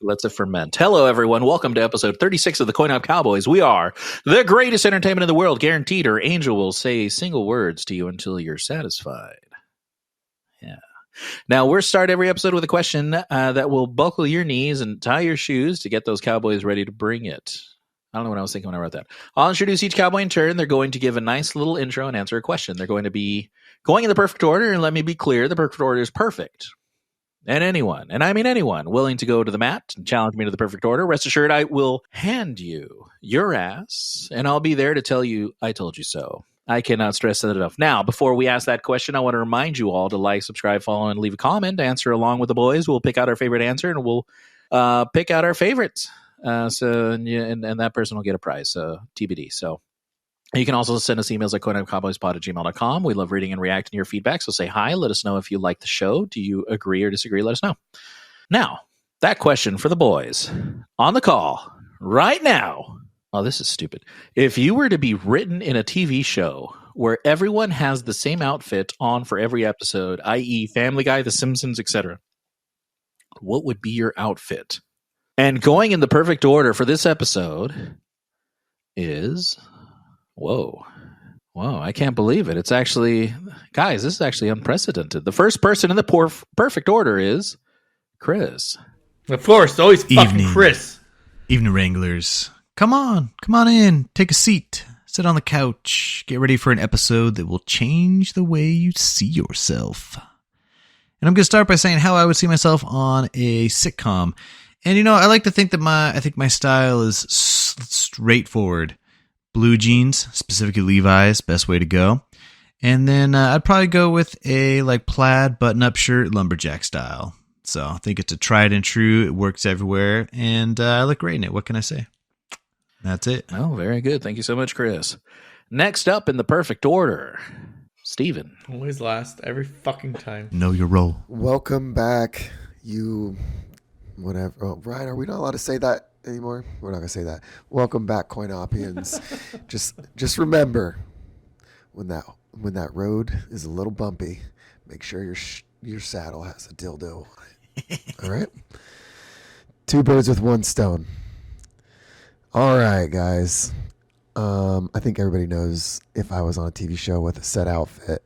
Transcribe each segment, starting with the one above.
Let's it ferment. Hello, everyone. Welcome to episode 36 of the Coin Op Cowboys. We are the greatest entertainment in the world, guaranteed. Or Angel will say single words to you until you're satisfied. Yeah. Now, we'll start every episode with a question that will buckle your knees and tie your shoes to get those Cowboys ready to bring it. I don't know what I was thinking when I wrote that. I'll introduce each Cowboy in turn. They're going to give a nice little intro and answer a question. They're going to be going in the perfect order, and let me be clear, the perfect order is perfect. And anyone, and I mean anyone, willing to go to the mat and challenge me to the perfect order, rest assured I will hand you your ass, and I'll be there to tell you I told you so. I cannot stress that enough. Now, before we ask that question, I want to remind you all to like, subscribe, follow, and leave a comment. Answer along with the boys. We'll pick out our favorite answer, and we'll pick out our favorites. And that person will get a prize, TBD. So you can also send us emails at coinopcowboyspod@gmail.com. We love reading and reacting to your feedback. So say hi. Let us know if you like the show. Do you agree or disagree? Let us know. Now, that question for the boys on the call right now. Oh, this is stupid. If you were to be written in a TV show where everyone has the same outfit on for every episode, i.e. Family Guy, The Simpsons, etc., what would be your outfit? And going in the perfect order for this episode is... Whoa, I can't believe it. It's actually, guys, this is actually unprecedented. The first person in the perfect order is Chris. Of course, always fucking Chris. Evening, Wranglers. Come on in, take a seat, sit on the couch, get ready for an episode that will change the way you see yourself. And I'm going to start by saying how I would see myself on a sitcom. And, I like to think that my style is straightforward. Blue jeans, specifically Levi's, best way to go. And then I'd probably go with a plaid button-up shirt, lumberjack style. So I think it's a tried and true. It works everywhere, and I look great in it. What can I say? That's it. Oh, very good. Thank you so much, Chris. Next up in the perfect order, Steven. Always last, every fucking time. Know your role. Welcome back, whatever. Oh, Ryan, are we not allowed to say that anymore? We're not gonna say that. Welcome back, CoinOpians. just remember, when that road is a little bumpy, make sure your saddle has a dildo on it. All right. Two birds with one stone. All right, guys. I think everybody knows if I was on a TV show with a set outfit,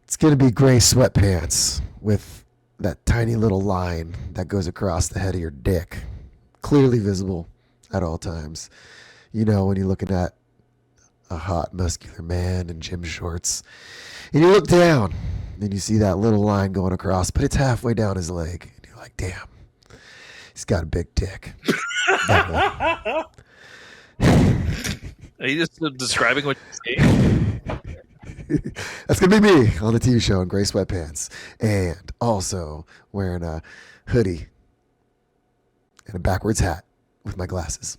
it's gonna be gray sweatpants with that tiny little line that goes across the head of your dick. Clearly visible at all times. When you're looking at a hot, muscular man in gym shorts, and you look down, and you see that little line going across, but it's halfway down his leg, and you're like, damn, he's got a big dick. Are you just describing what you're saying? That's going to be me on the TV show in gray sweatpants, and also wearing a hoodie and a backwards hat with my glasses.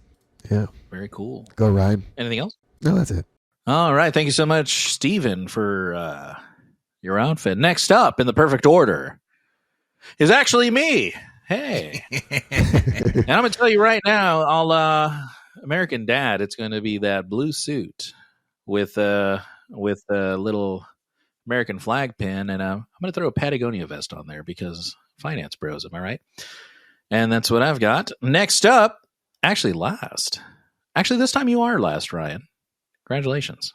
Yeah. Very cool. Go, Ryan. Anything else? No, that's it. All right. Thank you so much, Steven, for your outfit. Next up in the perfect order is actually me. Hey. And I'm going to tell you right now, American Dad, it's going to be that blue suit with a little American flag pin, and I'm going to throw a Patagonia vest on there because finance bros, am I right? And that's what I've got. Next up, actually last. Actually, this time you are last, Ryan. Congratulations.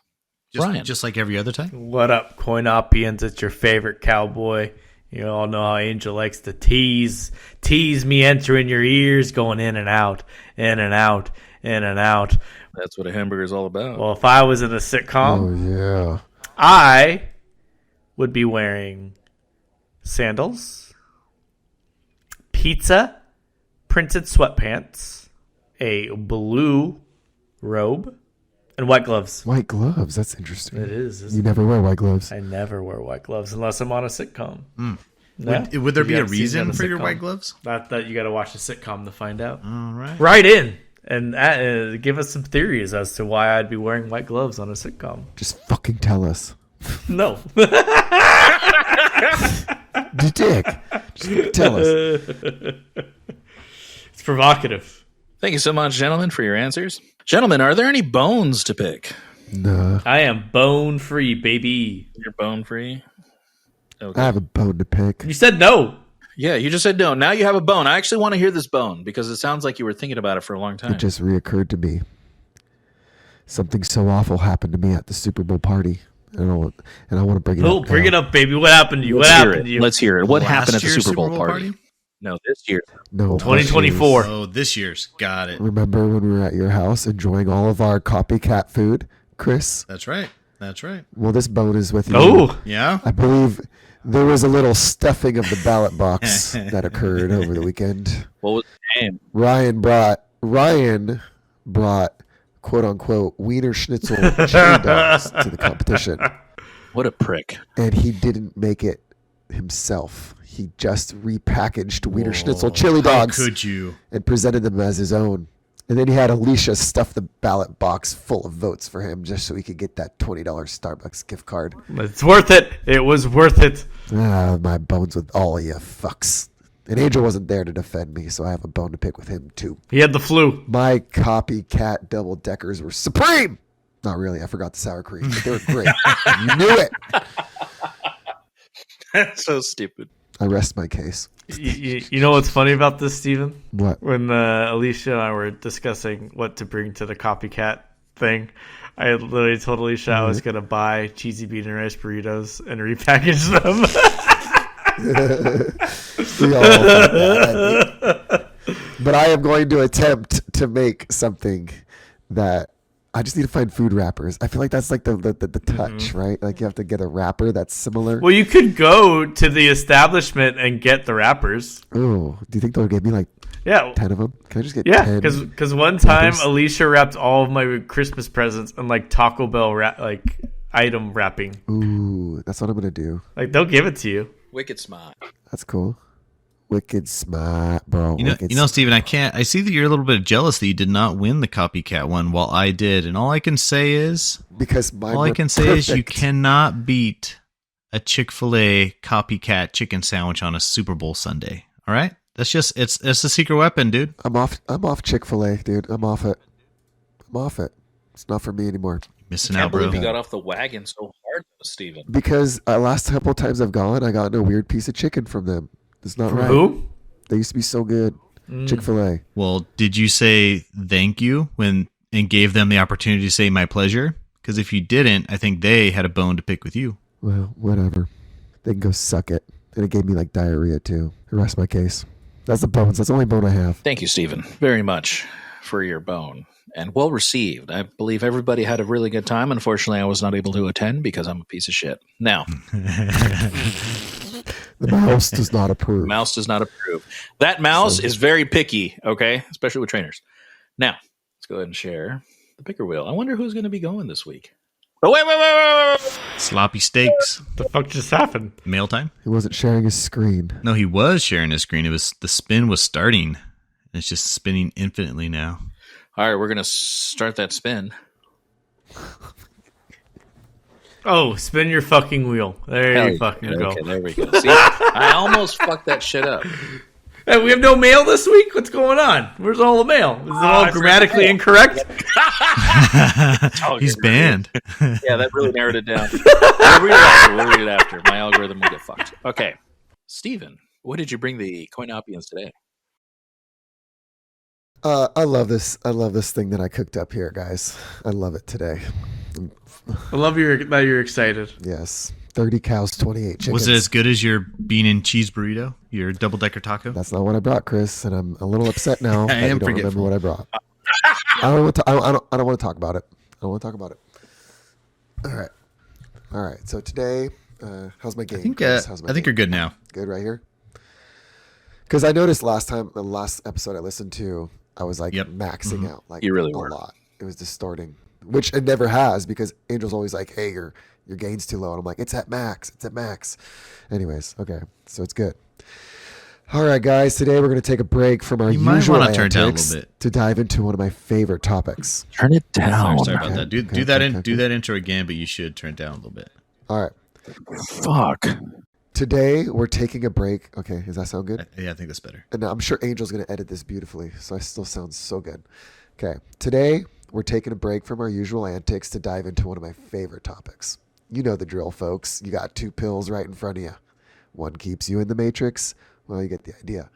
Ryan. Just like every other time? What up, CoinOpians? It's your favorite cowboy. You all know how Angel likes to tease me entering your ears, going in and out, in and out, in and out. That's what a hamburger is all about. Well, if I was in a sitcom, yeah, I would be wearing sandals, pizza, printed sweatpants, a blue robe, and white gloves. White gloves. That's interesting. It is. You never wear white gloves. I never wear white gloves unless I'm on a sitcom. Mm. Yeah. Would there be a gotta see me on reason a for your sitcom. white gloves? That you got to watch the sitcom to find out. All right. Write in and give us some theories as to why I'd be wearing white gloves on a sitcom. Just fucking tell us. No. Dick. Just tell us. It's provocative. Thank you so much, gentlemen, for your answers. Gentlemen, are there any bones to pick? No. I am bone free, baby. You're bone free? Okay. I have a bone to pick. You said no. Yeah, you just said no. Now you have a bone. I actually want to hear this bone because it sounds like you were thinking about it for a long time. It just reoccurred to me. Something so awful happened to me at the Super Bowl party. And I want to bring it up. Bring it up, baby. What happened to you? Let's What hear happened it. to you? Let's hear it. What happened at the year's Super Bowl party? No, this year. No, 2024. Oh, this year's. Got it. Remember when we were at your house enjoying all of our copycat food, Chris? That's right. That's right. Well, this bone is with you. Oh, Yeah. I believe there was a little stuffing of the ballot box that occurred over the weekend. What was the name? Ryan brought quote unquote Wiener Schnitzel chili dogs to the competition, What a prick. and he didn't make it himself. He just repackaged Wiener Schnitzel chili dogs How could you? and presented them as his own. And then he had Alicia stuff the ballot box full of votes for him just so he could get that $20 Starbucks gift card. it's worth it. It was worth it. Ah, my bones with all of you fucks. And Angel wasn't there to defend me, so I have a bone to pick with him too. He had the flu. My copycat double deckers were supreme. Not really. I forgot the sour cream, but they were great. You knew it. That's so stupid. I rest my case. You know what's funny about this, Steven? What? When Alicia and I were discussing what to bring to the copycat thing, I had literally told Alicia I was going to buy cheesy bean and rice burritos and repackage them. We all thought that. But I am going to attempt to make something that I just need to find food wrappers. I feel like that's like the touch, right? Like you have to get a wrapper that's similar. Well, you could go to the establishment and get the wrappers. Oh, do you think they'll give me like Yeah. 10 of them? Can I just get Yeah, 10? because one time wrappers? Alicia wrapped all of my Christmas presents in like Taco Bell item wrapping. Ooh, that's what I'm going to do. Like they'll give it to you. Wicked smart. That's cool. Wicked smart, bro. You know, Wicked Steven, I see that you're a little bit jealous that you did not win the copycat one while I did. And all I can say is because mine all I were can say is you perfect. cannot beat a Chick-fil-A copycat chicken sandwich on a Super Bowl Sunday. All right? That's just it's a secret weapon, dude. I'm off Chick-fil-A, dude. I'm off it. It's not for me anymore. Missing Can't out, bro. believe you got off the wagon so hard, Steven. Because last couple times I've gone, I got a weird piece of chicken from them. It's not right. Who? They used to be so good. Chick-fil-A. Well, did you say thank you and gave them the opportunity to say my pleasure? Because if you didn't, I think they had a bone to pick with you. Well, whatever. They can go suck it. And it gave me like diarrhea too. The rest of my case. That's the bones. That's the only bone I have. Thank you, Steven, very much for your bone. And well received. I believe everybody had a really good time. Unfortunately, I was not able to attend because I'm a piece of shit. Now, The mouse does not approve. mouse does not approve. That mouse is very picky, okay? Especially with trainers. Now, let's go ahead and share the picker wheel. I wonder who's going to be going this week. Oh, wait. Sloppy steaks. The fuck just happened? Mail time? He wasn't sharing his screen. No, he was sharing his screen. The spin was starting. It's just spinning infinitely now. All right, we're going to start that spin. Oh, spin your fucking wheel. There Hell you yeah. fucking go. Okay, there we go. See, I almost fucked that shit up. Hey, we have no mail this week? What's going on? Where's all the mail? Is it all grammatically incorrect? He's banned. Yeah, that really narrowed it down. We'll read it after. My algorithm will get fucked. Okay. Steven, what did you bring the CoinOpians today? I love this. I love this thing that I cooked up here, guys. I love it today. I love that you're excited. Yes. 30 cows, 28 chickens. Was it as good as your bean and cheese burrito? Your double-decker taco? That's not what I brought, Chris, and I'm a little upset now that you am don't remember forgetful. what I brought. I don't want to. I don't want to talk about it. I don't want to talk about it. All right. So today, how's my game? I think Chris? How's my you're game? good now. Good right here. Because I noticed the last episode I listened to, I was like Yep. maxing out like You really a were. lot. It was distorting, which it never has because Angel's always like, "Hey, your gain's too low," and I'm like, "It's at max. It's at max." Anyways, okay, so it's good. All right, guys. Today we're going to take a break from our You might usual wanna turn it down a antics little bit. to dive into one of my favorite topics. Turn it down. Sorry about that. Do Okay, that okay. do that intro again, but you should turn it down a little bit. All right. Fuck. Today we're taking a break. Okay, does that sound good? Yeah, I think that's better. And I'm sure Angel's going to edit this beautifully, so I still sound so good. Okay, today we're taking a break from our usual antics to dive into one of my favorite topics. You know the drill, folks. You got two pills right in front of you. One keeps you in the matrix, Well, you get the idea.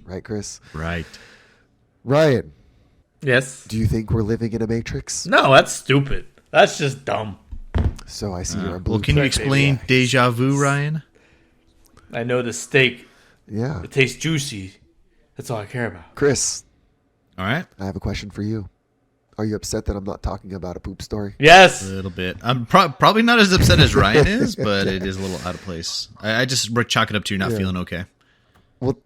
Right, Chris? Right. Ryan, Yes. do you think we're living in a matrix? No, that's stupid. That's just dumb. So I see you're a blue Well, can you pill. explain deja vu, Ryan? I know the steak. Yeah. It tastes juicy. That's all I care about. Chris, All right. I have a question for you. Are you upset that I'm not talking about a poop story? Yes. A little bit. I'm probably not as upset as Ryan is, but it is a little out of place. I just chalk it up to you not feeling okay. Well,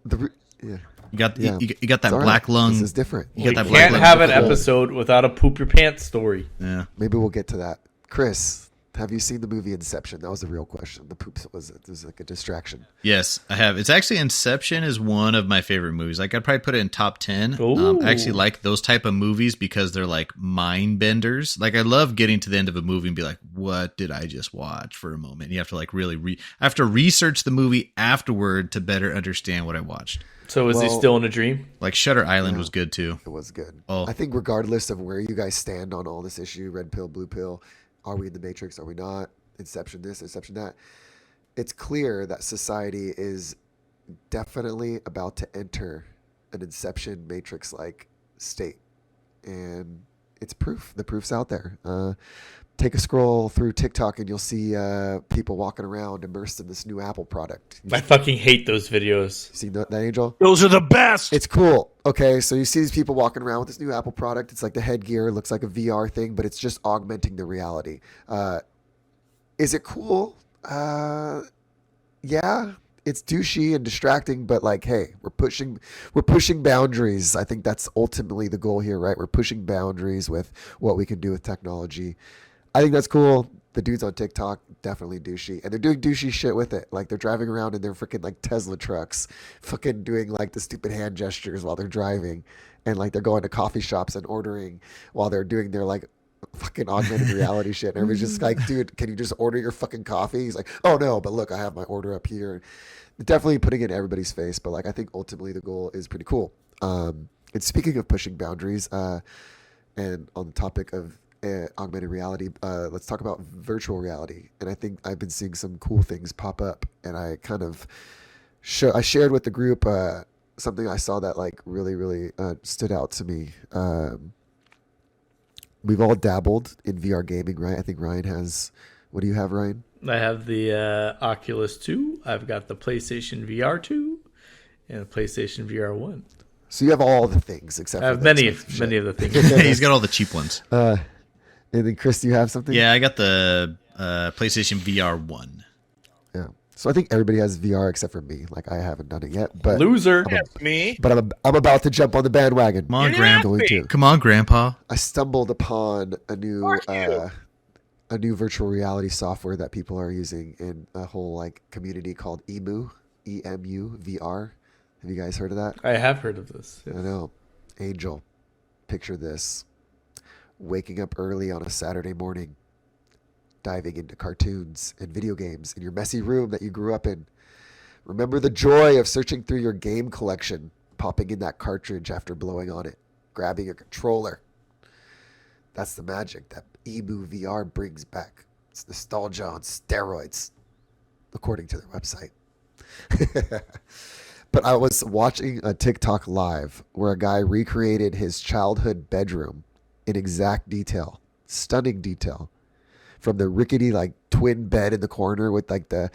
You got Yeah. you got that It's all black right. lung. This is different. You We got that black can't lung. have an episode without a poop your pants story. Yeah. Maybe we'll get to that. Chris, have you seen the movie Inception? That was the real question. The poop was like a distraction. Yes, I have. It's actually Inception is one of my favorite movies. Like I'd probably put it in top 10. Ooh. I actually like those type of movies because they're like mind benders. Like I love getting to the end of a movie and be like, what did I just watch for a moment? You have to like really I have to research the movie afterward to better understand what I watched. So is he Well- still in a dream? Like Shutter Island was good too. It was good. Oh. I think regardless of where you guys stand on all this issue, red pill, blue pill, are we in the matrix? Are we not? Inception this, Inception that. It's clear that society is definitely about to enter an Inception matrix-like state. And it's proof. The proof's out there. Take a scroll through TikTok and you'll see people walking around immersed in this new Apple product. I fucking hate those videos. See that, Angel? Those are the best. It's cool. Okay, so you see these people walking around with this new Apple product. It's like the headgear. It looks like a VR thing, but it's just augmenting the reality. Is it cool? Yeah. It's douchey and distracting, but like, hey, we're pushing boundaries. I think that's ultimately the goal here, right? We're pushing boundaries with what we can do with technology. I think that's cool. The dudes on TikTok definitely douchey, and they're doing douchey shit with it. Like they're driving around in their freaking like Tesla trucks, fucking doing like the stupid hand gestures while they're driving, and like they're going to coffee shops and ordering while they're doing their like fucking augmented reality shit. And everybody's just like, dude, can you just order your fucking coffee? He's like, oh no, but look, I have my order up here. Definitely putting it in everybody's face, but like I think ultimately the goal is pretty cool. And speaking of pushing boundaries, and on the topic of augmented reality, let's talk about virtual reality. And I think I've been seeing some cool things pop up, and I kind of I shared with the group something I saw that like really stood out to me. We've all dabbled in VR gaming, right? I think Ryan has. What do you have, Ryan? I have the Oculus 2. I've got the PlayStation VR 2 and the PlayStation VR 1. So you have all the things except I have for many of the things. He's got all the cheap ones. And then Chris, do you have something? Yeah, I got the PlayStation VR 1. Yeah. So I think everybody has VR except for me. Like I haven't done it yet, but Loser. Me. But I'm about to jump on the bandwagon. Come on, You're Grandpa. not Going to. Come on, Grandpa. I stumbled upon a new virtual reality software that people are using in a whole like community called EMU VR. Have you guys heard of that? I have heard of this. I know. Angel, picture this. Waking up early on a Saturday morning, diving into cartoons and video games in your messy room that you grew up in. Remember the joy of searching through your game collection, popping in that cartridge after blowing on it, grabbing a controller. That's the magic that EMU VR brings back. It's nostalgia on steroids, according to their website. But I was watching a TikTok live where a guy recreated his childhood bedroom in exact detail, stunning detail, from the rickety like twin bed in the corner with like the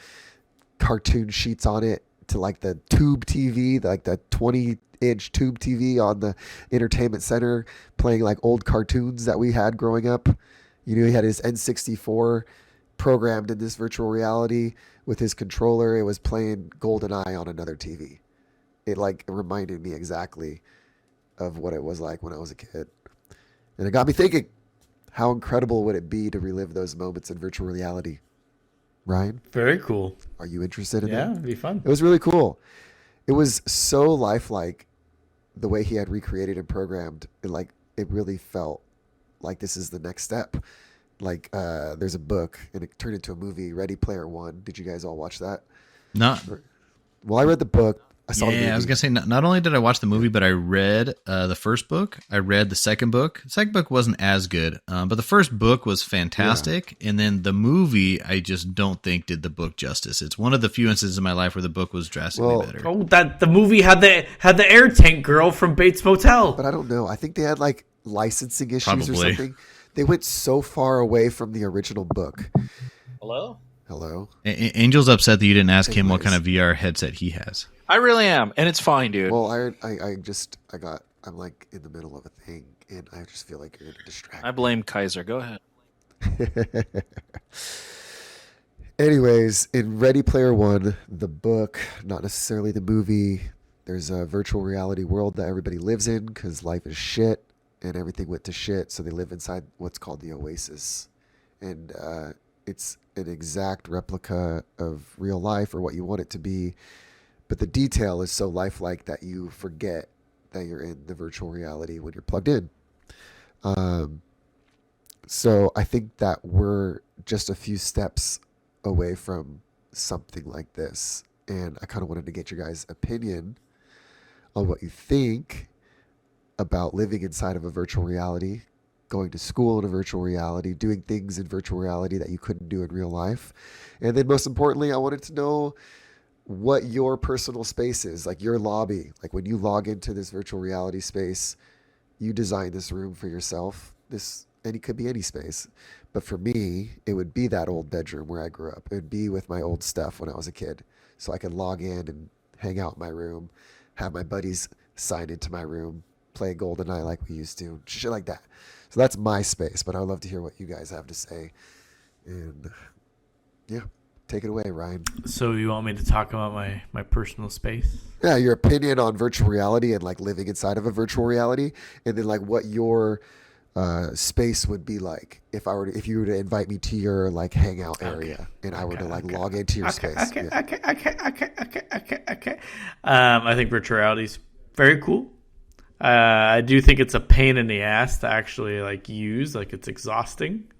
cartoon sheets on it to like the tube TV, like the 20-inch tube TV on the entertainment center playing like old cartoons that we had growing up. You know, he had his N64 programmed in this virtual reality with his controller. It was playing GoldenEye on another TV. It like reminded me exactly of what it was like when I was a kid. And it got me thinking, how incredible would it be to relive those moments in virtual reality? Ryan, Very cool. are you interested in Yeah, that? it'd be fun. It was really cool. It was so lifelike the way he had recreated and programmed. It really felt like this is the next step. Like there's a book and it turned into a movie, Ready Player One. Did you guys all watch that? Not. Well, I read the book. I saw the movie. Yeah, I was gonna say not only did I watch the movie, but I read the first book. I read the second book. The second book wasn't as good, but the first book was fantastic. And then the movie, I just don't think did the book justice. It's one of the few instances in my life where the book was drastically better. Oh, that the movie had the air tank girl from Bates Motel. But I don't know. I think they had like licensing issues or Probably. something. They went so far away from the original book. Hello? Hello? Angel's upset that you didn't ask him what Anyways. kind of VR headset he has. I really am, and it's fine, dude. Well, I'm like in the middle of a thing, and I just feel like you're going to distract I blame Kaiser. Go ahead. me. Anyways, in Ready Player One, the book, not necessarily the movie, there's a virtual reality world that everybody lives in because life is shit and everything went to shit. So they live inside what's called the Oasis. And it's an exact replica of real life or what you want it to be. But the detail is so lifelike that you forget that you're in the virtual reality when you're plugged in. So I think that we're just a few steps away from something like this. And I kind of wanted to get your guys' opinion on what you think about living inside of a virtual reality, going to school in a virtual reality, doing things in virtual reality that you couldn't do in real life. And then most importantly, I wanted to know what your personal space is, like your lobby. Like when you log into this virtual reality space, you design this room for yourself. And it could be any space. But for me, it would be that old bedroom where I grew up. It would be with my old stuff when I was a kid. So I could log in and hang out in my room, have my buddies sign into my room, play GoldenEye like we used to, shit like that. So that's my space, but I'd love to hear what you guys have to say. And yeah, take it away, Ryan. So you want me to talk about my personal space? Yeah, your opinion on virtual reality and like living inside of a virtual reality, and then like what your space would be like if you were to invite me to your like hangout area and I were to like log into your space. Okay. I think virtual reality is very cool. I do think it's a pain in the ass to actually like use. Like it's exhausting.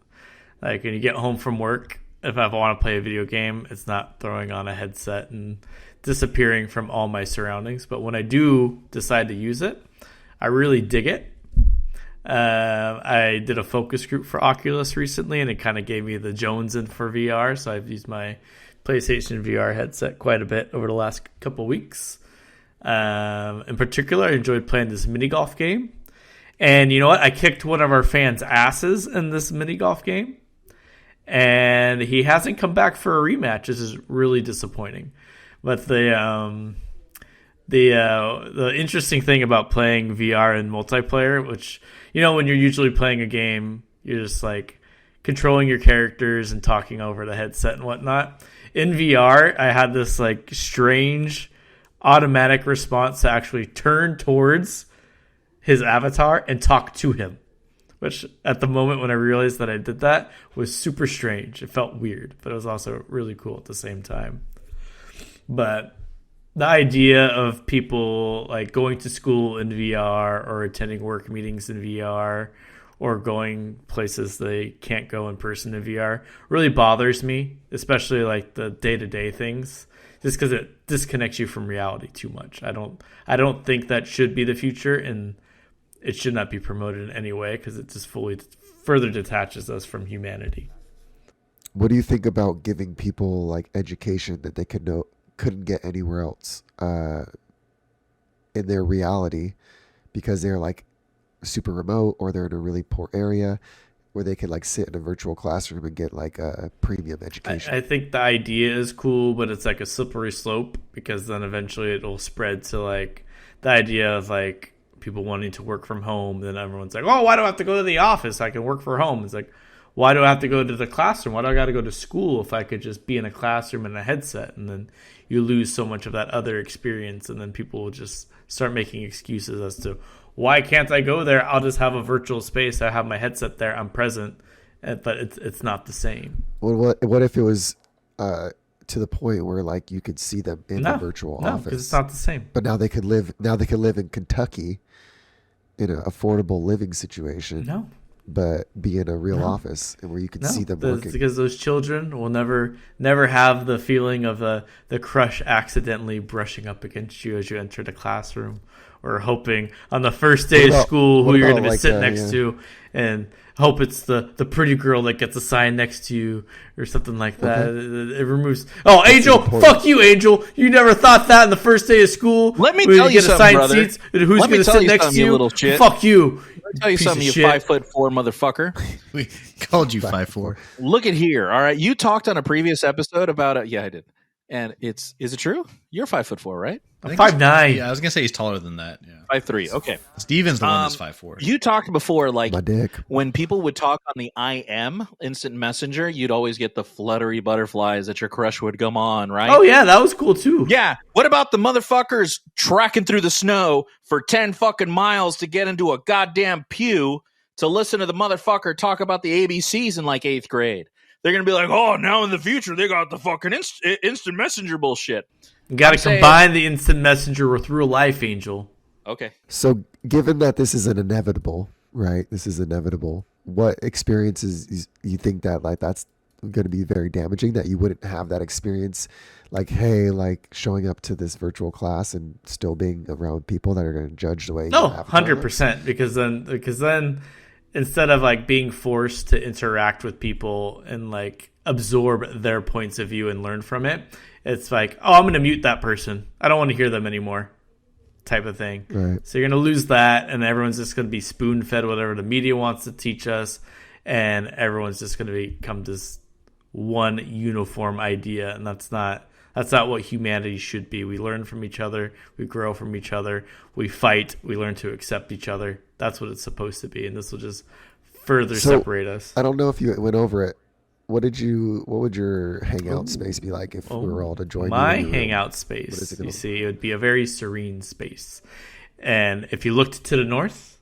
Like when you get home from work, if I want to play a video game, it's not throwing on a headset and disappearing from all my surroundings. But when I do decide to use it, I really dig it. I did a focus group for Oculus recently, and it kind of gave me the Jonesin for VR. So I've used my PlayStation VR headset quite a bit over the last couple weeks. In particular, I enjoyed playing this mini golf game. And you know what? I kicked one of our fans' asses in this mini golf game. And he hasn't come back for a rematch. This is really disappointing. But the interesting thing about playing VR and multiplayer, which, you know, when you're usually playing a game, you're just like controlling your characters and talking over the headset and whatnot. In VR, I had this like strange automatic response to actually turn towards his avatar and talk to him, which at the moment when I realized that I did that was super strange. It felt weird, but it was also really cool at the same time. But the idea of people like going to school in VR or attending work meetings in VR or going places they can't go in person in VR really bothers me, especially like the day-to-day things, just because it disconnects you from reality too much. I don't think that should be the future, and it should not be promoted in any way because it just further detaches us from humanity. What do you think about giving people like education that they couldn't get anywhere else in their reality because they're like super remote or they're in a really poor area where they can like sit in a virtual classroom and get like a premium education? I think the idea is cool, but it's like a slippery slope because then eventually it'll spread to like the idea of like people wanting to work from home. Then everyone's like, oh, why do I have to go to the office? I can work from home. It's like, why do I have to go to the classroom? Why do I got to go to school if I could just be in a classroom and a headset? And then you lose so much of that other experience, and then people will just start making excuses as to why can't I go there? I'll just have a virtual space. I have my headset there. I'm present, but it's not the same. Well, what if it was to the point where like you could see them in the virtual office? Because it's not the same. But now they could live in Kentucky in an affordable living situation. No, but be in a real office and where you can see them working. Because those children will never have the feeling of the crush accidentally brushing up against you as you enter the classroom, or hoping on the first day of school who you're going to be sitting next to, and hope it's the pretty girl that gets assigned next to you or something like that. It removes. Oh, Angel, fuck you, Angel. You never thought that in the first day of school. Let me tell you something, brother. Seats, who's going to sit next to you? Little shit. Fuck you. Let me tell you something, you 5'4" motherfucker. We called you 5'4". Look at here. All right. You talked on a previous episode about it. Yeah, I did. And is it true? You're 5'4", right? I'm 5'9". Yeah, I was gonna say he's taller than that. Yeah, 5'3". Okay. Steven's the one that's 5'4". You talked before, like My dick. when people would talk on the IM instant messenger, you'd always get the fluttery butterflies that your crush would come on, right? Oh yeah, that was cool too. Yeah. What about the motherfuckers tracking through the snow for 10 fucking miles to get into a goddamn pew to listen to the motherfucker talk about the ABCs in like 8th grade? They're going to be like, oh, now in the future, they got the fucking instant messenger bullshit. You got to combine the instant messenger with real life, Angel. Okay. So given that this is an inevitable, right? This is inevitable. What experiences you think that like that's going to be very damaging, that you wouldn't have that experience? Like, hey, like showing up to this virtual class and still being around people that are going to judge the way No, you have 100%. Because then instead of like being forced to interact with people and like absorb their points of view and learn from it, it's like, oh, I'm going to mute that person. I don't want to hear them anymore, type of thing. Right. So you're going to lose that, and everyone's just going to be spoon fed whatever the media wants to teach us, and everyone's just going to become this one uniform idea, and that's not what humanity should be. We learn from each other, we grow from each other, we fight, we learn to accept each other. That's what it's supposed to be, and this will just further separate us. I don't know if you went over it. What would your hangout space be like if we were all to join my you? hangout space, you see, it would be a very serene space. And if you looked to the north,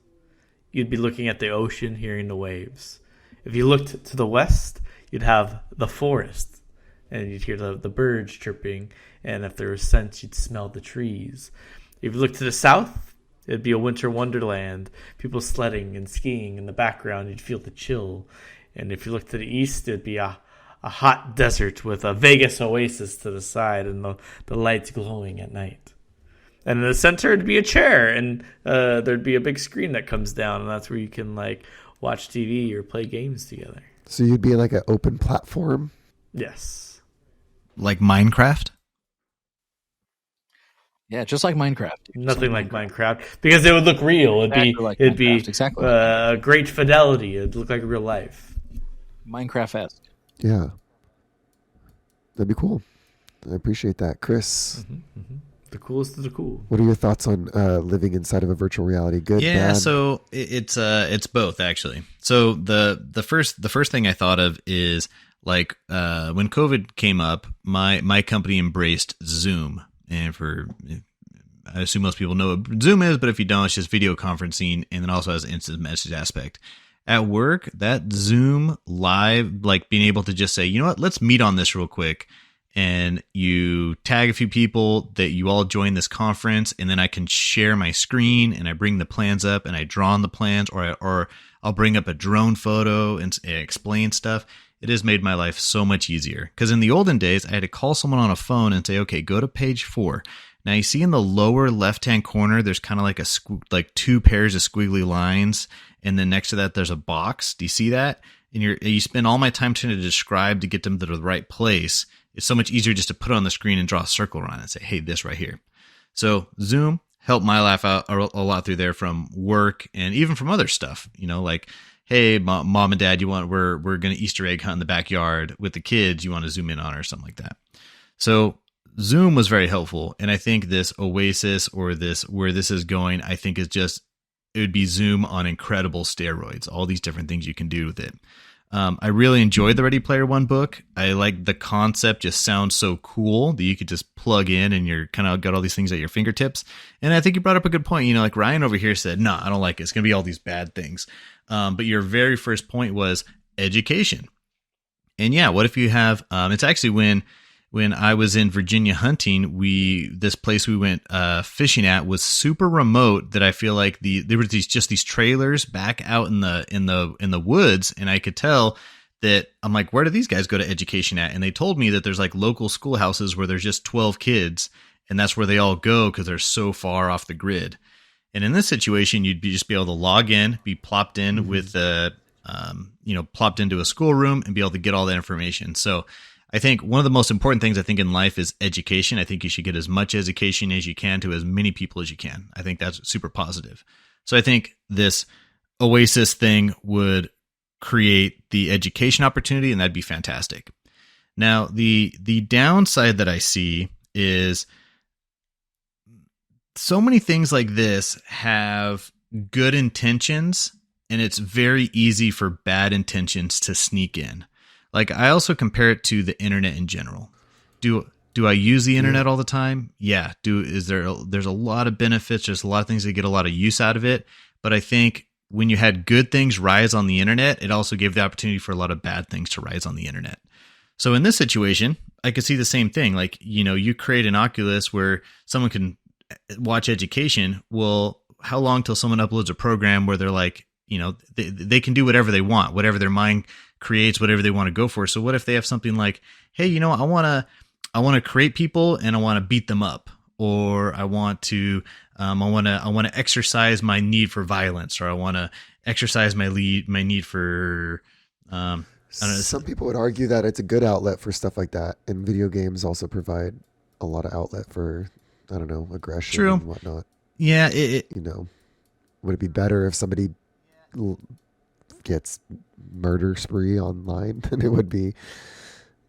you'd be looking at the ocean, hearing the waves. If you looked to the west, you'd have the forest, and you'd hear the birds chirping. And if there was scent, you'd smell the trees. If you looked to the south, it'd be a winter wonderland. People sledding and skiing in the background. You'd feel the chill. And if you look to the east, it'd be a hot desert with a Vegas oasis to the side and the lights glowing at night. And in the center, it'd be a chair, and there'd be a big screen that comes down, and that's where you can like watch TV or play games together. So you'd be in like an open platform? Yes. Like Minecraft? Yeah, just like Minecraft. Nothing like Minecraft, because it would look real. It'd be exactly. Great fidelity. It'd look like real life. Minecraft-esque. Yeah. That'd be cool. I appreciate that. Chris, The coolest of the cool. what are your thoughts on living inside of a virtual reality? Good, Yeah, bad? so it's both actually. So the first thing I thought of is like when COVID came up, my company embraced Zoom, and I assume most people know what Zoom is, but if you don't, it's just video conferencing, and then also has an instant message aspect. At work, that Zoom live, like being able to just say, you know what, let's meet on this real quick. And you tag a few people that you all join this conference, and then I can share my screen and I bring the plans up and I draw on the plans, or I'll bring up a drone photo and explain stuff. It has made my life so much easier. Because in the olden days, I had to call someone on a phone and say, okay, go to page 4. Now you see in the lower left-hand corner, there's kind of like two pairs of squiggly lines, and then next to that, there's a box. Do you see that? And you spend all my time trying to describe to get them to the right place. It's so much easier just to put it on the screen and draw a circle around it and say, hey, this right here. So Zoom helped my life out a lot through there, from work and even from other stuff. You know, like, hey, mom and dad, we're going to Easter egg hunt in the backyard with the kids. You want to zoom in on, or something like that. So Zoom was very helpful. And I think this Oasis, or where this is going, I think is just, it would be Zoom on incredible steroids, all these different things you can do with it. I really enjoyed the Ready Player One book. I like the concept, just sounds so cool that you could just plug in and you're kind of got all these things at your fingertips. And I think you brought up a good point. You know, like Ryan over here said, no, I don't like it. It's going to be all these bad things. But your very first point was education. And yeah, what if you have, it's actually when I was in Virginia hunting, this place we went fishing at was super remote. That I feel like there were these trailers back out in the woods, and I could tell that I'm like, where do these guys go to education at? And they told me that there's like local schoolhouses where there's just 12 kids, and that's where they all go because they're so far off the grid. And in this situation, you'd just be able to log in, be plopped in with plopped into a schoolroom, and be able to get all that information. So I think one of the most important things I think in life is education. I think you should get as much education as you can to as many people as you can. I think that's super positive. So I think this Oasis thing would create the education opportunity, and that'd be fantastic. Now, the downside that I see is so many things like this have good intentions, and it's very easy for bad intentions to sneak in. Like, I also compare it to the internet in general. Do I use the internet all the time? Yeah. There's a lot of benefits. There's a lot of things that get a lot of use out of it. But I think when you had good things rise on the internet, it also gave the opportunity for a lot of bad things to rise on the internet. So in this situation, I could see the same thing. Like, you create an Oculus where someone can watch education. Well, how long till someone uploads a program where they're like, they can do whatever they want, whatever their mind creates, whatever they want to go for. So what if they have something like, hey, I want to create people and I want to beat them up, or I want to exercise my need for violence, or I want to exercise my need for I don't know. Some people would argue that it's a good outlet for stuff like that, and video games also provide a lot of outlet for, I don't know, aggression True. and whatnot. Yeah, would it be better if somebody gets murder spree online than it would be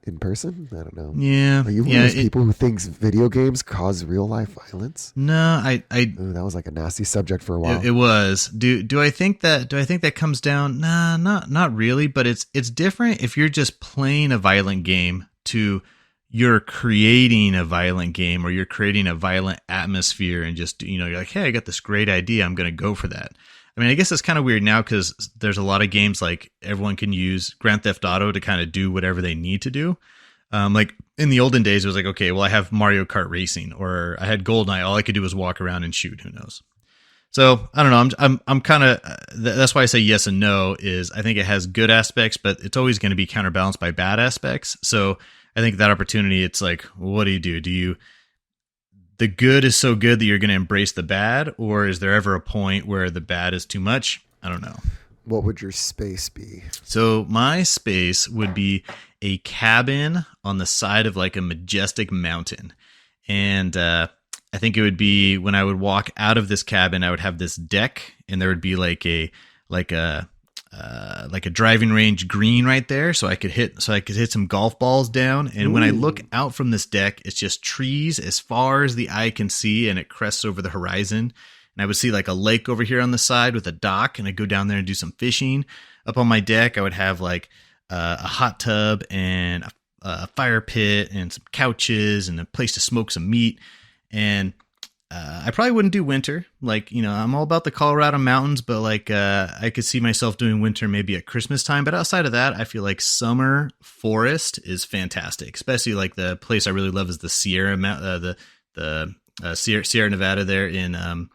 in person? I don't know. Yeah. Are you one of those people who thinks video games cause real life violence? No, Ooh, that was like a nasty subject for a while. It was. Do I think that comes down? Nah, not really. But it's different if you're just playing a violent game to you're creating a violent game, or you're creating a violent atmosphere, and just you're like, hey, I got this great idea, I'm going to go for that. I mean, I guess it's kind of weird now because there's a lot of games like everyone can use Grand Theft Auto to kind of do whatever they need to do. Like in the olden days, it was like, okay, well, I have Mario Kart Racing, or I had GoldenEye. All I could do was walk around and shoot. Who knows? So I don't know. I'm kind of that's why I say yes and no. Is I think it has good aspects, but it's always going to be counterbalanced by bad aspects. So I think that opportunity, it's like, what do you do? The good is so good that you're going to embrace the bad, or is there ever a point where the bad is too much? I don't know. What would your space be? So my space would be a cabin on the side of like a majestic mountain. And I think it would be when I would walk out of this cabin, I would have this deck, and there would be like a driving range green right there, so I could hit some golf balls down. And when I look out from this deck, it's just trees as far as the eye can see, and it crests over the horizon. And I would see like a lake over here on the side with a dock, and I'd go down there and do some fishing. Up on my deck, I would have like a hot tub and a fire pit and some couches and a place to smoke some meat. And I probably wouldn't do winter. Like, I'm all about the Colorado mountains, but like, I could see myself doing winter maybe at Christmas time. But outside of that, I feel like summer forest is fantastic. Especially like the place I really love is the Sierra Sierra Nevada there in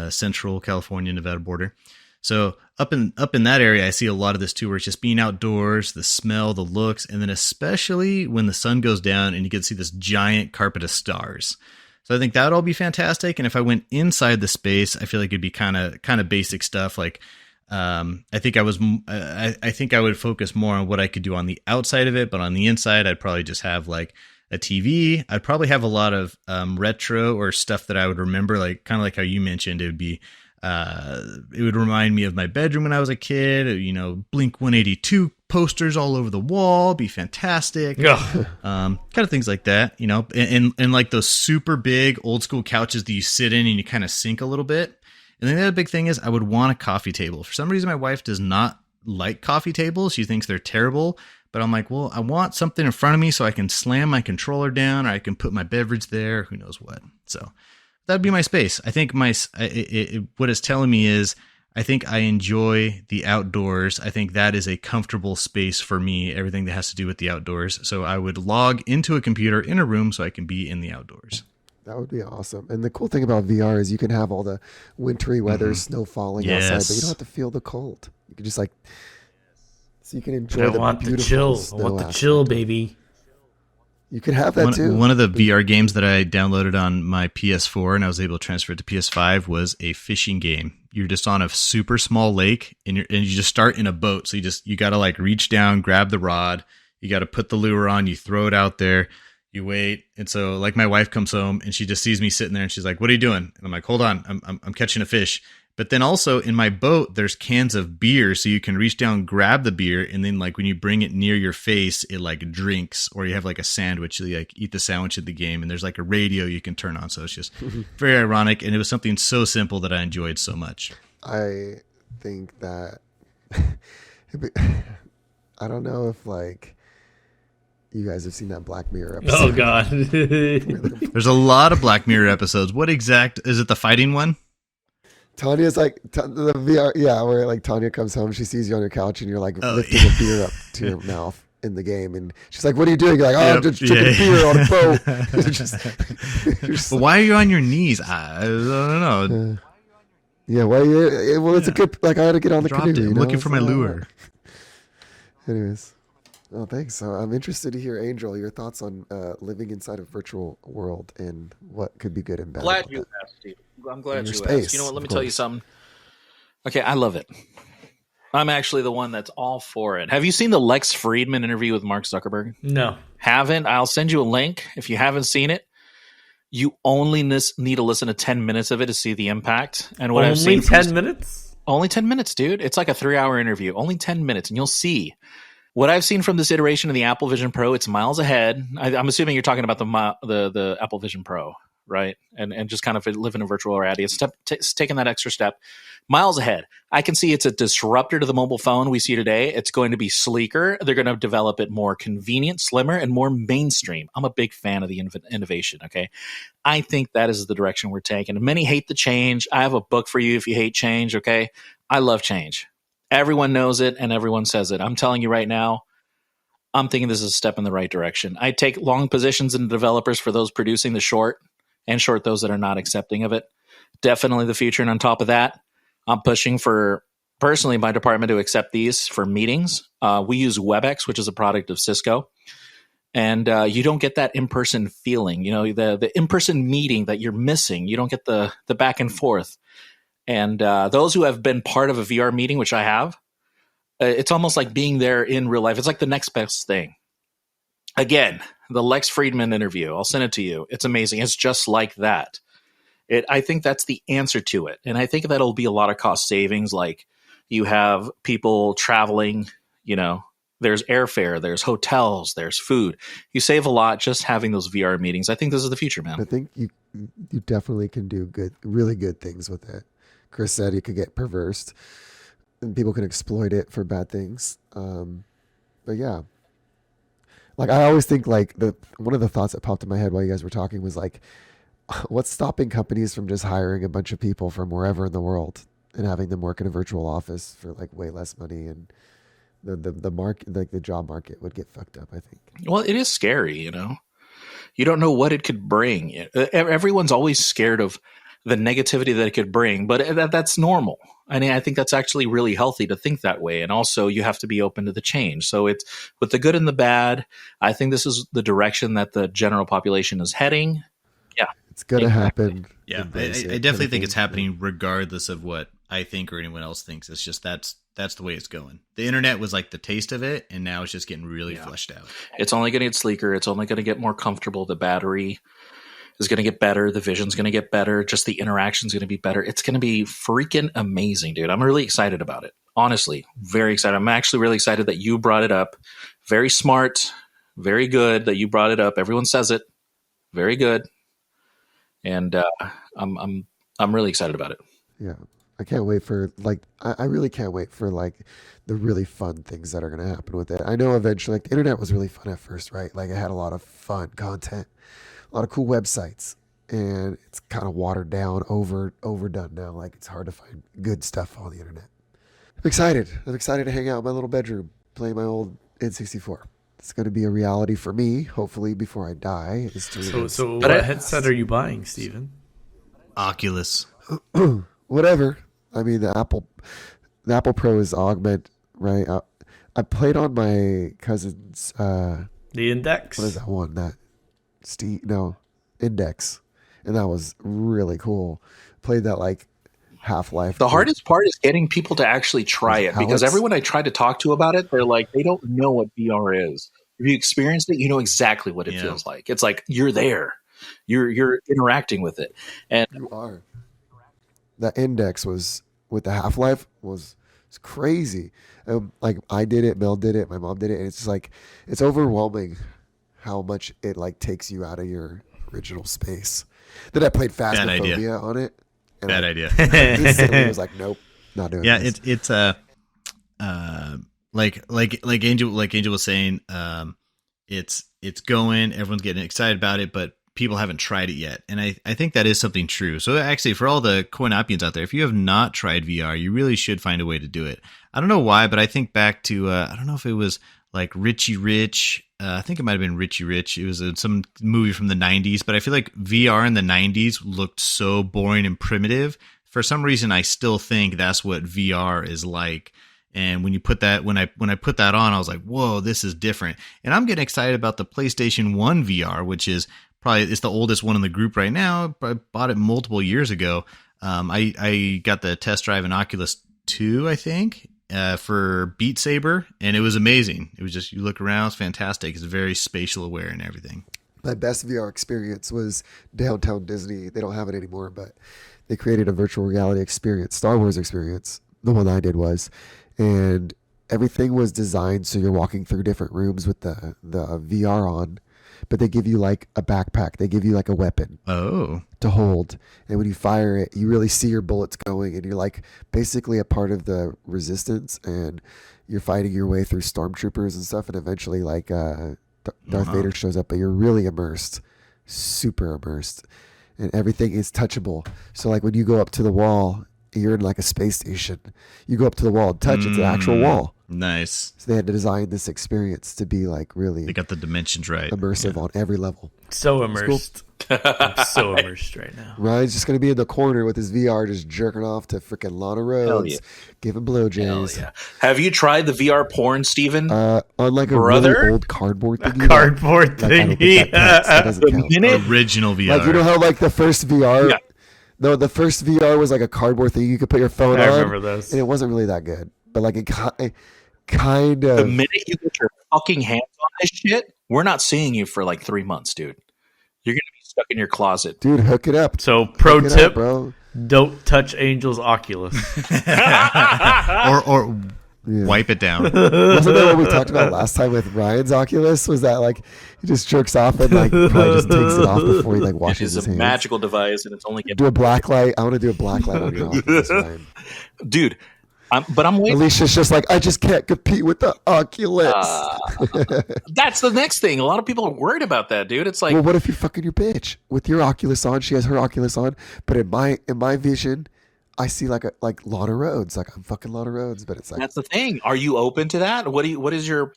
central California, Nevada border. So up in that area, I see a lot of this too, where it's just being outdoors, the smell, the looks, and then especially when the sun goes down and you get to see this giant carpet of stars. So I think that would all be fantastic. And if I went inside the space, I feel like it'd be kind of basic stuff. Like, I think I would focus more on what I could do on the outside of it, but on the inside, I'd probably just have like a TV. I'd probably have a lot of retro or stuff that I would remember, like kind of like how you mentioned. It would be, it would remind me of my bedroom when I was a kid. Blink 182 posters all over the wall, be fantastic. Kind of things like that, and like those super big old school couches that you sit in and you kind of sink a little bit. And then the other big thing is I would want a coffee table. For some reason, my wife does not like coffee tables. She thinks they're terrible. But I'm like, well, I want something in front of me so I can slam my controller down, or I can put my beverage there. Who knows what? So that'd be my space. I think what it's telling me is I think I enjoy the outdoors. I think that is a comfortable space for me, everything that has to do with the outdoors. So I would log into a computer in a room so I can be in the outdoors. That would be awesome. And the cool thing about VR is you can have all the wintry weather, snow falling outside, but you don't have to feel the cold. You can just so you can enjoy the beautiful chill. snow I want the aspect. chill, baby. You could have that too. One of the VR games that I downloaded on my PS4 and I was able to transfer it to PS5 was a fishing game. You're just on a super small lake and you just start in a boat. So you got to like reach down, grab the rod. You got to put the lure on, you throw it out there, you wait. And so like my wife comes home and she just sees me sitting there and she's like, "What are you doing?" And I'm like, "Hold on, I'm catching a fish." But then also in my boat, there's cans of beer. So you can reach down, grab the beer. And then like when you bring it near your face, it like drinks, or you have like a sandwich, you like eat the sandwich at the game. And there's like a radio you can turn on. So it's just very ironic. And it was something so simple that I enjoyed so much. I think that, I don't know if like you guys have seen that Black Mirror episode. Oh, God. There's a lot of Black Mirror episodes. What exact, is it the fighting one? Tanya's like the VR, where like Tanya comes home, she sees you on your couch, and you're like lifting a beer up to your mouth in the game, and she's like, "What are you doing?" You're like, "Oh, I'm just drinking beer on a boat." But why are you on your knees? I don't know. Yeah, well, it's a good. Like I had to get on the canoe. I'm looking for my lure. Anyways, oh, thanks. So I'm interested to hear, Angel, your thoughts on living inside a virtual world and what could be good and bad. Glad you asked, Steve. I'm glad you space, asked. You know what? Let me tell you something. Okay, I love it. I'm actually the one that's all for it. Have you seen the Lex Friedman interview with Mark Zuckerberg? No. Haven't? I'll send you a link if you haven't seen it. You only need to listen to 10 minutes of it to see the impact. And what I've seen only 10 minutes? Only 10 minutes, dude. It's like a 3-hour interview. Only 10 minutes, and you'll see. What I've seen from this iteration of the Apple Vision Pro, it's miles ahead. I'm assuming you're talking about the Apple Vision Pro, right? And just kind of live in a virtual reality. It's taking that extra step. Miles ahead. I can see it's a disruptor to the mobile phone we see today. It's going to be sleeker. They're going to develop it more convenient, slimmer, and more mainstream. I'm a big fan of the innovation, okay? I think that is the direction we're taking. Many hate the change. I have a book for you if you hate change, okay? I love change. Everyone knows it and everyone says it. I'm telling you right now, I'm thinking this is a step in the right direction. I take long positions in developers for those producing the short and short those that are not accepting of it. Definitely the future. And on top of that, I'm pushing for, personally, my department to accept these for meetings. We use WebEx, which is a product of Cisco. And you don't get that in-person feeling. You know, the in-person meeting that you're missing. You don't get the back and forth. And those who have been part of a VR meeting, which I have, it's almost like being there in real life. It's like the next best thing. Again, the Lex Friedman interview, I'll send it to you. It's amazing. It's just like that. I think that's the answer to it. And I think that'll be a lot of cost savings. Like you have people traveling, you know, there's airfare, there's hotels, there's food. You save a lot just having those VR meetings. I think this is the future, man. I think you definitely can do really good things with it. Chris said it could get perversed and people can exploit it for bad things. But yeah, like I always think like one of the thoughts that popped in my head while you guys were talking was like, what's stopping companies from just hiring a bunch of people from wherever in the world and having them work in a virtual office for like way less money, and the market, like the job market would get fucked up, I think. Well, it is scary, you know. You don't know what it could bring. Everyone's always scared of the negativity that it could bring, but that's normal. I mean, I think that's actually really healthy to think that way. And also you have to be open to the change. So it's with the good and the bad. I think this is the direction that the general population is heading. Yeah. It's going to happen. Yeah. I definitely think it's happening regardless of what I think or anyone else thinks. It's just that's the way it's going. The internet was like the taste of it, and now it's just getting really fleshed out. It's only going to get sleeker. It's only going to get more comfortable. The battery is going to get better. The vision's going to get better. Just the interaction's going to be better. It's going to be freaking amazing, dude. I'm really excited about it. Honestly, very excited. I'm actually really excited that you brought it up. Very smart, very good that you brought it up. Everyone says it. Very good. And I'm really excited about it. Yeah. I can't wait for I really can't wait for the really fun things that are going to happen with it. I know eventually the internet was really fun at first, right? Like it had a lot of fun content, a lot of cool websites. and it's kind of watered down, overdone now. Like it's hard to find good stuff on the internet. I'm excited. I'm excited to hang out in my little bedroom, play my old N64. It's going to be a reality for me, hopefully before I die. So what headset are you buying, Steven? Oculus. Whatever. I mean, the Apple Pro is augment, right? I played on my cousin's. The Index. What is that one? Index, and that was really cool. Played that like Half-Life. The hardest part is getting people to actually try it, because everyone I try to talk to about it, they're like, they don't know what VR is. If you experienced it, you know exactly what it feels like. It's like you're there, you're interacting with it, and you are. That Index was with the Half-Life was crazy. Like I did it, Mel did it, my mom did it, and it's just like it's overwhelming how much it like takes you out of your original space. Then I played Phasmophobia on it. Bad idea. Instantly was like, nope, not doing this. It's like Angel was saying, it's going, everyone's getting excited about it, but people haven't tried it yet. And I think that is something true. So actually, for all the CoinOpians out there, if you have not tried VR, you really should find a way to do it. I don't know why, but I think back to, I don't know if it was like Richie Rich. I think it might have been Richie Rich. It was some movie from the 90s, but I feel like VR in the 90s looked so boring and primitive. For some reason, I still think that's what VR is like. And when you put that, when I put that on, I was like, whoa, this is different. And I'm getting excited about the PlayStation 1 VR, which is it's the oldest one in the group right now. I bought it multiple years ago. I got the test drive in Oculus 2, I think, for Beat Saber, and it was amazing. It was just, you look around, it's fantastic. It's very spatial aware and everything. My best VR experience was Downtown Disney. They don't have it anymore, but they created a virtual reality experience, Star Wars experience. The one I did was, and everything was designed so you're walking through different rooms with the VR on, but they give you like a backpack. They give you like a weapon to hold. And when you fire it, you really see your bullets going, and you're like basically a part of the resistance, and you're fighting your way through stormtroopers and stuff. And eventually like Darth Vader shows up, but you're really immersed, super immersed, and everything is touchable. So like when you go up to the wall, you're in like a space station. You go up to the wall and touch, it's an actual wall. Nice. So they had to design this experience to be like really, they got the dimensions right, immersive on every level. So immersed. Cool. I'm so immersed right now. Ryan's just going to be in the corner with his VR just jerking off to freaking Lana Rhodes, giving blowjays. Yeah. Have you tried the VR porn, Steven? On like a really old cardboard thingy. Cardboard thingy. That doesn't count. Original VR. Like, you know how like the first VR... Yeah. No, the first VR was like a cardboard thing you could put your phone on. I remember those. And it wasn't really that good. But like it kind of... The minute you get your fucking hands on this shit, we're not seeing you for like 3 months, dude. You're going to be stuck in your closet. Dude, hook it up. So pro tip, bro. Don't touch Angel's Oculus. or wipe it down. Wasn't that what we talked about last time with Ryan's Oculus? Was that like he just jerks off and like probably just takes it off before he like washes his hands? It's a magical device, and it's only do a black light. I want to do a black light on your Oculus, Ryan. Dude. I'm waiting. Alicia's just like, I just can't compete with the Oculus. That's the next thing. A lot of people are worried about that, dude. It's like, well, what if you're fucking your bitch with your Oculus on? She has her Oculus on, but in my vision, I see like Lana Rhodes. Like I'm fucking Lana Rhodes, but it's like, that's the thing. Are you open to that? What is your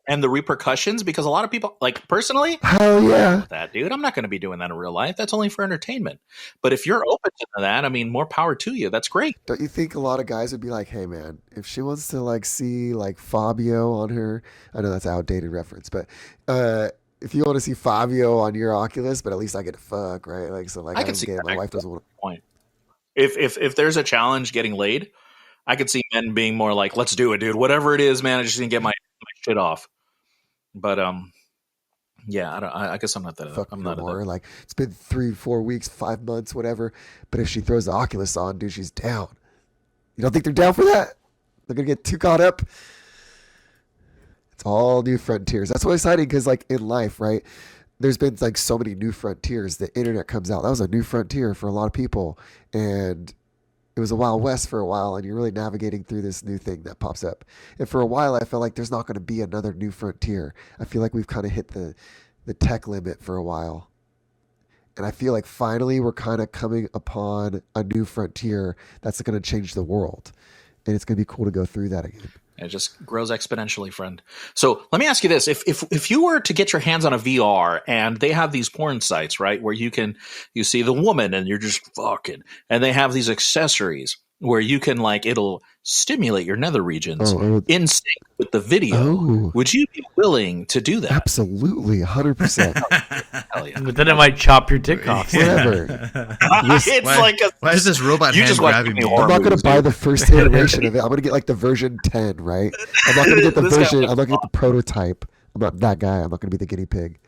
and the repercussions? Because a lot of people, like personally, hell yeah, that dude. I'm not going to be doing that in real life. That's only for entertainment. But if you're open to that, I mean, more power to you. That's great. Don't you think a lot of guys would be like, hey man, if she wants to like see like Fabio on her, I know that's an outdated reference, but if you want to see Fabio on your Oculus, but at least I get to fuck, right? Like so, like I can see that. My wife doesn't want to. Point. If there's a challenge getting laid, I could see men being more like, let's do it, dude. Whatever it is, man. I just need to get my shit off. But yeah, I guess I'm not that. Fuck I'm no not more. Like it's been 3-4 weeks, 5 months, whatever. But if she throws the Oculus on, dude, she's down. You don't think they're down for that? They're gonna get too caught up. It's all new frontiers. That's what's exciting because, like in life, right? There's been like so many new frontiers. The internet comes out. That was a new frontier for a lot of people, and it was a Wild West for a while, and you're really navigating through this new thing that pops up. And for a while, I felt like there's not going to be another new frontier. I feel like we've kind of hit the tech limit for a while. And I feel like finally we're kind of coming upon a new frontier that's going to change the world. And it's going to be cool to go through that again. It just grows exponentially, friend. So let me ask you this. If you were to get your hands on a VR and they have these porn sites, right, where you see the woman and you're just fucking, and they have these accessories where you can it'll stimulate your nether regions in sync with the video. Would you be willing to do that? Absolutely, 100%. Hell yeah. But then it might chop your dick off. Whatever. Why is this robot You hand just watch grabbing me? me I'm not going to buy the first iteration of it. I'm going to get the version 10, right? I'm not going to get the version. I'm not going to get the prototype. I'm not that guy. I'm not going to be the guinea pig.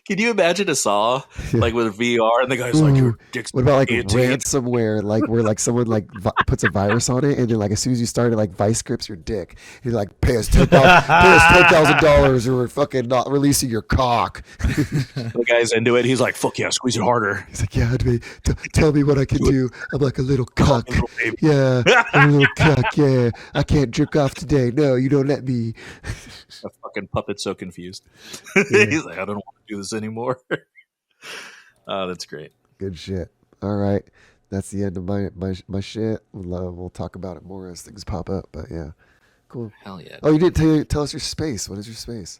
Can you imagine a Saw with VR and the guy's like, your dick's what about ransomware, where someone puts a virus on it and then as soon as you start it vice grips your dick. You're like, pay us $10,000 or we're fucking not releasing your cock. The guy's into it. He's like, fuck yeah, squeeze it harder. He's like, yeah, tell me what I can do. I'm like a little cock. Yeah, I'm a little cock. Yeah, I can't jerk off today. No, you don't let me. The fucking puppet's so confused. Yeah. He's like, I don't want to do this anymore. Oh, that's great. Good shit. All right, that's the end of my shit. We'll talk about it more as things pop up. But yeah, cool. Hell yeah. Oh, you didn't tell us your space. What is your space?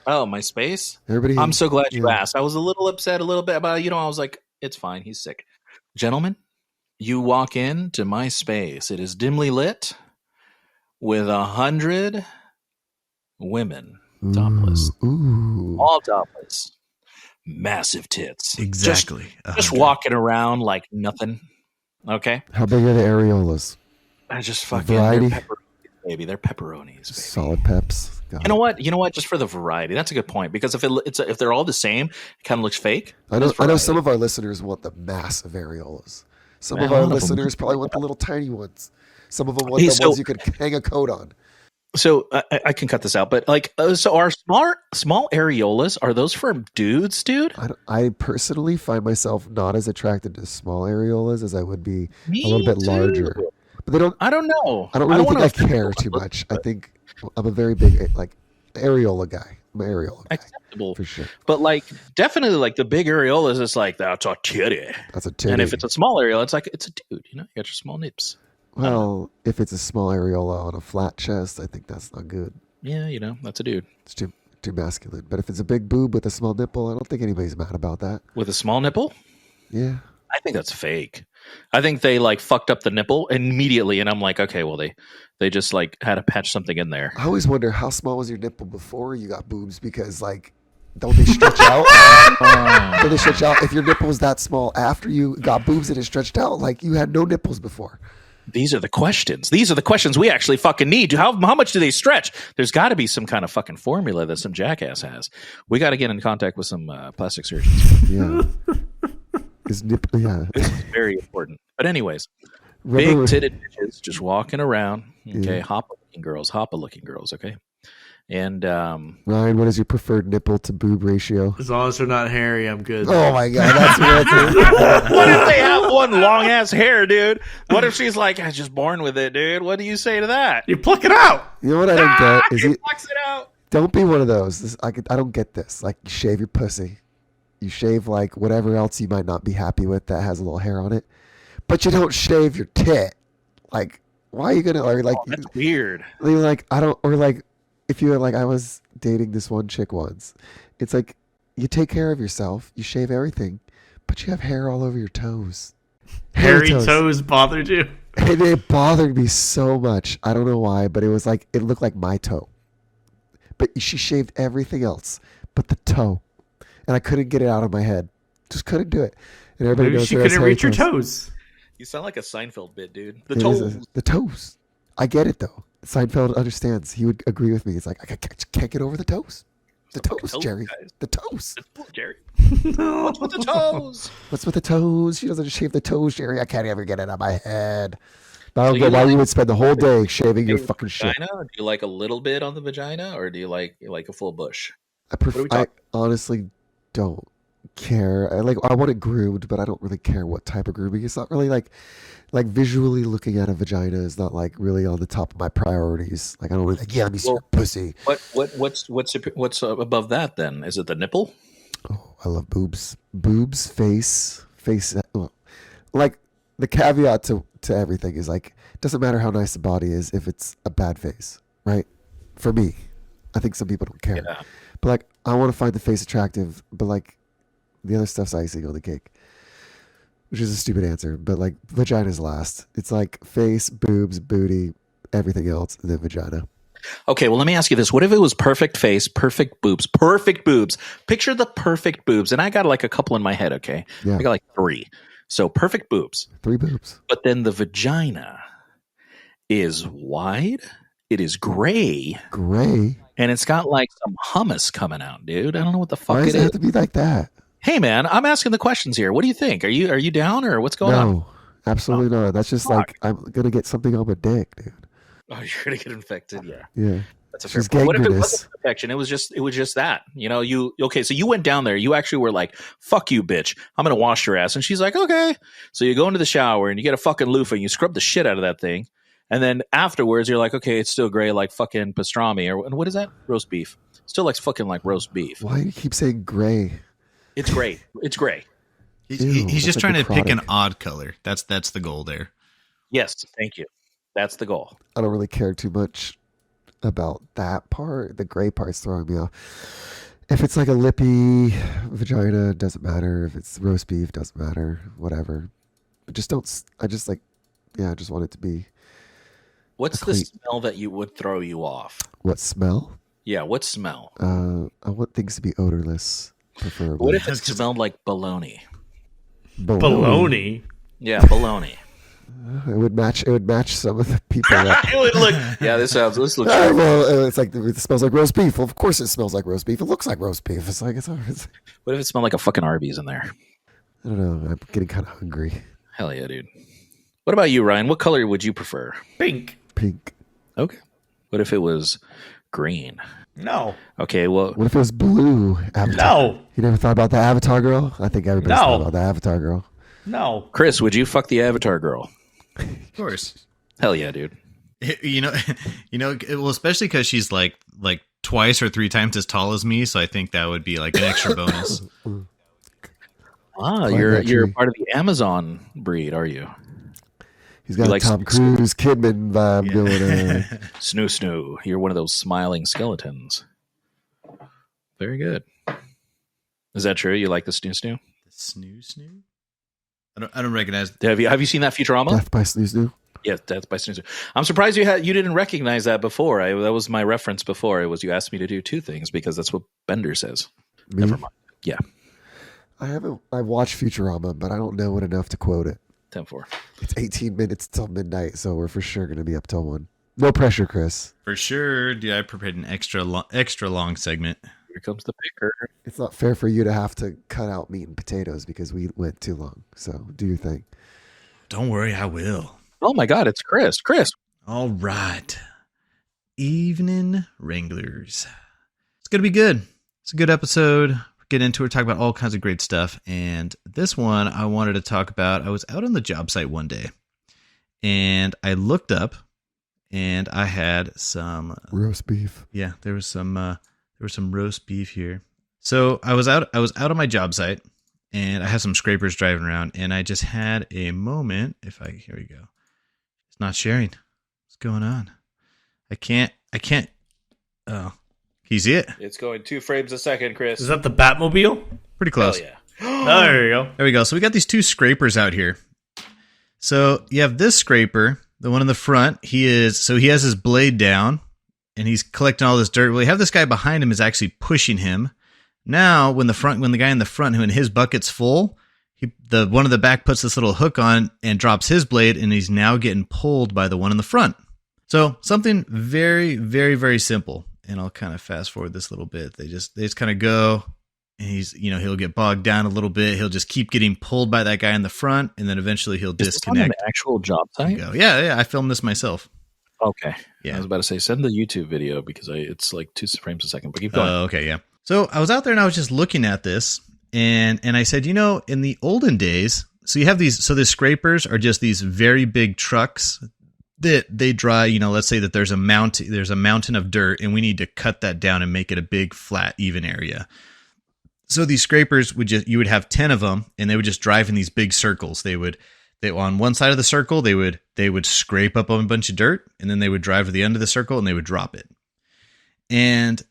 Oh, my space? Everybody. I'm so glad you asked. I was a little upset a little bit about I was like, it's fine. He's sick. Gentlemen, you walk into my space. It is dimly lit with 100 women topless. Ooh. All topless. Massive tits. Exactly. Just walking around like nothing. Okay? How big are the areolas? I just fucking variety? They're pepperonis, baby. They're pepperonis, baby. Solid peps. You know what? Just for the variety. That's a good point. Because if they're all the same, it kind of looks fake. I know some of our listeners want the massive areolas. Some of our listeners probably want the little tiny ones. Some of them want the ones you could hang a coat on. So I can cut this out, but so are small areolas, are those for dudes, dude? I personally find myself not as attracted to small areolas as I would be a little bit larger. But I don't know. I don't really think I care too much. I think I'm a very big areola guy. I'm an areola guy. Acceptable for sure. But definitely the big areolas, it's that's a titty. That's a titty. And if it's a small areola, it's a dude. You got your small nips. Well, if it's a small areola on a flat chest, I think that's not good. Yeah, that's a dude. It's too masculine. But if it's a big boob with a small nipple, I don't think anybody's mad about that. With a small nipple? Yeah. I think that's fake. I think they fucked up the nipple immediately, and I'm like, okay, well they just had to patch something in there. I always wonder how small was your nipple before you got boobs, because don't they stretch out? Don't they stretch out? If your nipple was that small after you got boobs and it stretched out, you had no nipples before. These are the questions. These are the questions we actually fucking need. How much do they stretch? There's got to be some kind of fucking formula that some jackass has. We got to get in contact with some plastic surgeons. Yeah. Yeah. This is very important. But anyways, big titted bitches just walking around. Okay, Yeah. hoppa looking girls. Okay, and Ryan, what is your preferred nipple to boob ratio? As long as they're not hairy, I'm good. Oh my god, that's what if they have one long ass hair, dude? What if she's I was just born with it, dude? What do you say to that? You pluck it out. You know what I don't get is he plucks it out. Don't be one of those. I don't get this. You shave your pussy, you shave whatever else you might not be happy with that has a little hair on it, but you don't shave your tit. Why are you gonna? Or that's weird. I don't. Or if you were I was dating this one chick once. It's you take care of yourself, you shave everything, but you have hair all over your toes. Hairy toes bothered you? And it bothered me so much. I don't know why, but it was it looked like my toe. But she shaved everything else but the toe. And I couldn't get it out of my head. Just couldn't do it. And everybody Maybe knows she couldn't reach your toes. You sound like a Seinfeld bit, dude. The toes. I get it, though. Seinfeld understands. He would agree with me. It's I can't get over the toes. The toes, Jerry. Guys. The toes. Jerry. What's with the toes? What's with the toes? She doesn't shave the toes, Jerry. I can't ever get it out of my head. I don't So get why you would spend the whole day shaving your fucking shit. Vagina? Do you like a little bit on the vagina, or do you like a full bush? I honestly don't care. I want it groomed, but I don't really care what type of grooming. It's not really like visually looking at a vagina is not really on the top of my priorities. I don't really let me see your pussy. What's above that then? Is it the nipple? Oh, I love boobs. Boobs, face. Well, like the caveat to everything is like, it doesn't matter how nice the body is if it's a bad face, right? For me, I think some people don't care. Yeah. But like, I want to find the face attractive, but like, the other stuff's icing on the cake, which is a stupid answer. But like, vagina's last. It's like face, boobs, booty, everything else, and then vagina. Okay, well, let me ask you this. What if it was perfect face, perfect boobs, perfect boobs? Picture the perfect boobs. And I got like a couple in my head, okay? Yeah. I got like 3. So perfect boobs. 3 boobs. But then the vagina is wide. It is gray. Gray. And it's got like some hummus coming out, dude. I don't know what the fuck Why it does it is. have to be like that? Hey, man, I'm asking the questions here. What do you think? Are you down or what's going on? No, absolutely not. That's just like, I'm going to get something on my dick, dude. Oh, you're going to get infected? Yeah. Yeah. That's a fair She's point. What if it gangrenous. wasn't an infection? It was just that. You know, so you went down there. You actually were like, fuck you, bitch. I'm going to wash your ass. And she's like, okay. So you go into the shower and you get a fucking loofah and you scrub the shit out of that thing. And then afterwards, you're like, okay, it's still gray like fucking pastrami. Or what is that? Roast beef. Still like fucking like roast beef. Why do you keep saying gray? It's gray. It's gray. He's, Ew, he's just that's trying like to pick an necrotic. odd color. That's the goal there. Yes. Thank you. That's the goal. I don't really care too much about that part. The gray part's throwing me off. If it's like a lippy vagina, doesn't matter. If it's roast beef, doesn't matter. Whatever. But just don't. I just like, I just want it to be. What's the Clean. smell that you would throw you off? What smell? Yeah. What smell? I want things to be odorless, preferably. What if it smelled like bologna? Baloney. Yeah, bologna. It would match. It would match some of the people. That, It would look. Yeah, this looks. well, it's like it smells like roast beef. Well, of course, it smells like roast beef. It looks like roast beef. It's like it's What if it smelled like a fucking Arby's in there? I don't know. I'm getting kind of hungry. Hell yeah, dude. What about you, Ryan? What color would you prefer? Pink. Pink. Okay. What if it was green? No. Okay, well, What if it was blue? Avatar. No. You never thought about the Avatar girl? I think everybody's No. thought about the Avatar girl. No. Chris, would you fuck the Avatar girl? Of course. Hell yeah, dude. You know, well, especially because she's like twice or 3 times as tall as me, so I think that would be like an extra bonus. Ah, Quite you're naturally. part of the Amazon breed, are you? He's got You a like Tom Cruise Kidman vibe going on. Snoo snoo. You're one of those smiling skeletons. Very good. Is that true? You like the snoo snoo? Snoo? I don't recognize. Have you seen that Futurama? Death by Snooze Snoo. Yes, Death by Snoo Snoo. I'm surprised you didn't recognize that before. That was my reference before. It was you asked me to do 2 things because that's what Bender says. Me? Never mind. Yeah, I've watched Futurama, but I don't know it enough to quote it. 10-4. It's 18 minutes till midnight, so we're for sure going to be up till 1. No pressure, Chris. For sure, dude. I prepared an extra long segment. Here comes the picker. It's not fair for you to have to cut out meat and potatoes because we went too long. So do your thing. Don't worry, I will. Oh my God, it's Chris. Chris. All right. Evening Wranglers. It's going to be good. It's a good episode. We'll get into it, talk about all kinds of great stuff. And this one I wanted to talk about. I was out on the job site one day and I looked up and I had some Roast beef. Yeah, there was some roast beef here. So I was out on my job site and I had some scrapers driving around and I just had a moment. Here we go. It's not sharing. What's going on? I can't. Oh, can you see it? It's going 2 frames a second, Chris. Is that the Batmobile? Pretty close. Hell yeah. Oh, there you go. There we go. So we got these 2 scrapers out here. So you have this scraper, the one in the front. He has his blade down and he's collecting all this dirt. Well, you have this guy behind him is actually pushing him. Now, when the guy in the front, who in his bucket's full, the one in the back puts this little hook on and drops his blade, and he's now getting pulled by the one in the front. So something very, very, very simple. And I'll kind of fast forward this little bit. They just kind of go, and he'll get bogged down a little bit. He'll just keep getting pulled by that guy in the front, and then eventually he'll Is this on disconnect. an actual job And site? go. Yeah. I filmed this myself. Okay. Yeah. I was about to say, send the YouTube video because it's like 2 frames a second, but keep going. Okay, yeah. So I was out there and I was just looking at this, and I said, in the olden days, so you have these, so the scrapers are just these very big trucks that they dry. Let's say that there's a mountain of dirt, and we need to cut that down and make it a big, flat, even area. So these scrapers you would have 10 of them, and they would just drive in these big circles. They on one side of the circle, they would scrape up a bunch of dirt, and then they would drive to the end of the circle and they would drop it. And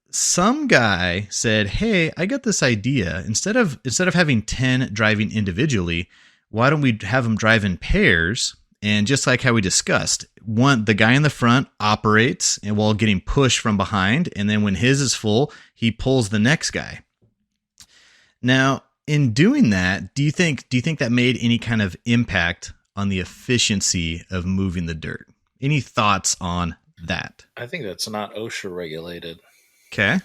some guy said, "Hey, I got this idea. Instead of having 10 driving individually, why don't we have them drive in pairs?" And just like how we discussed, the guy in the front operates and while getting pushed from behind, and then when his is full, he pulls the next guy. Now, in doing that, do you think that made any kind of impact on the efficiency of moving the dirt? Any thoughts on that? I think that's not OSHA regulated. Okay.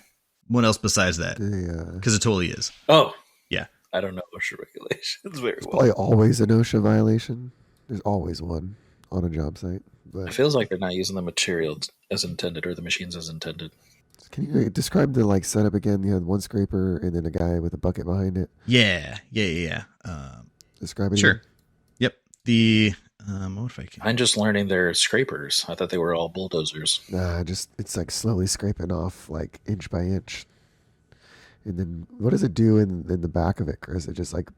What else besides that? Because it totally is. Oh, yeah. I don't know OSHA regulations very well. Probably always an OSHA violation. There's always one on a job site. But It feels like they're not using the material as intended or the machines as intended. can you describe the setup again? You had one scraper and then a guy with a bucket behind it. Yeah. Describe it. Sure. Again. Yep. What if I can? I'm just learning they're scrapers. I thought they were all bulldozers. Nah, it's like slowly scraping off like inch by inch. And then what does it do in the back of it, Chris? It just like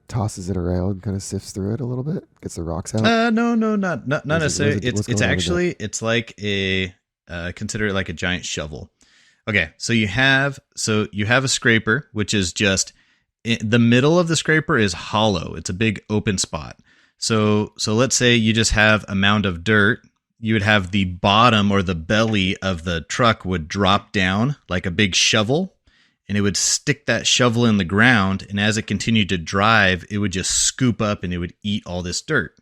tosses it around, kind of sifts through it a little bit, gets the rocks out. No, not necessarily. It's actually it? it's like a consider it like a giant shovel. Okay, so you have a scraper, which is just the middle of the scraper is hollow. It's a big open spot. So let's say you just have a mound of dirt. You would have the bottom or the belly of the truck would drop down like a big shovel, and it would stick that shovel in the ground. And as it continued to drive, it would just scoop up and it would eat all this dirt.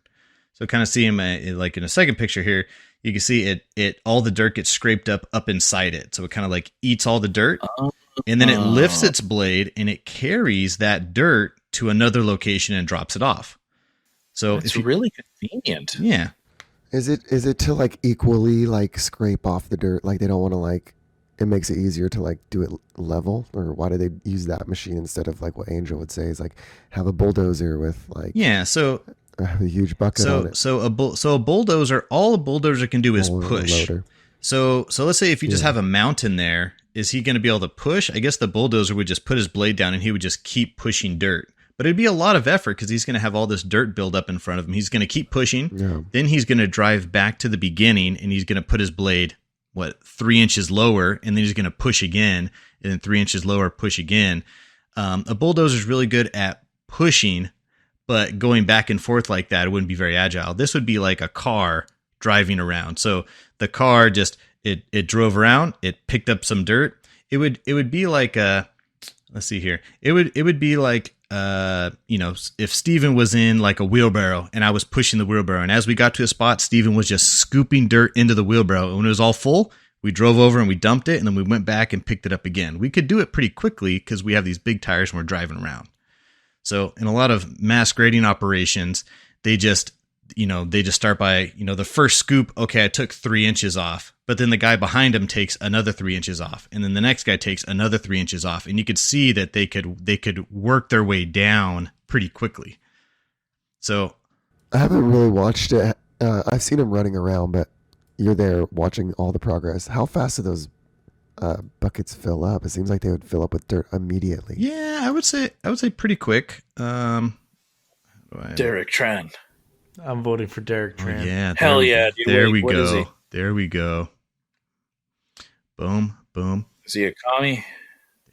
So kind of see him like in a second picture here, you can see it all the dirt gets scraped up inside it. So it kind of like eats all the dirt, and then it lifts its blade and it carries that dirt to another location and drops it off. So it's really convenient. Yeah. Is it to like equally like scrape off the dirt? Like they don't want to like, it makes it easier to like do it level, or why do they use that machine instead of like what Angel would say is like have a bulldozer with like so a huge bucket on it. So a bulldozer, all a bulldozer can do is push. So let's say if you just have a mountain there, is he going to be able to push? I guess the bulldozer would just put his blade down and he would just keep pushing dirt. But it'd be a lot of effort because he's going to have all this dirt build up in front of him. He's going to keep pushing. Yeah. Then he's going to drive back to the beginning and he's going to put his blade, 3 inches lower, and then he's going to push again, and then 3 inches lower, push again. A bulldozer is really good at pushing, but going back and forth like that, it wouldn't be very agile. This would be like a car driving around. So the car just, it drove around, it picked up some dirt. It would be like let's see here. It would be like, if Steven was in like a wheelbarrow and I was pushing the wheelbarrow, and as we got to a spot, Steven was just scooping dirt into the wheelbarrow. And when it was all full, we drove over and we dumped it, and then we went back and picked it up again. We could do it pretty quickly because we have these big tires and we're driving around. So in a lot of mass grading operations, they just start by, the first scoop. Okay, I took 3 inches off, but then the guy behind him takes another 3 inches off. And then the next guy takes another 3 inches off. And you could see that they could work their way down pretty quickly. So I haven't really watched it. I've seen him running around, but you're there watching all the progress. How fast do those buckets fill up? It seems like they would fill up with dirt immediately. Yeah, I would say pretty quick. Derek Tran. I'm voting for Derek Tran. Yeah. Hell yeah. Dude. There Wait, we what is go. he? There we go. Boom, boom. Is he a commie?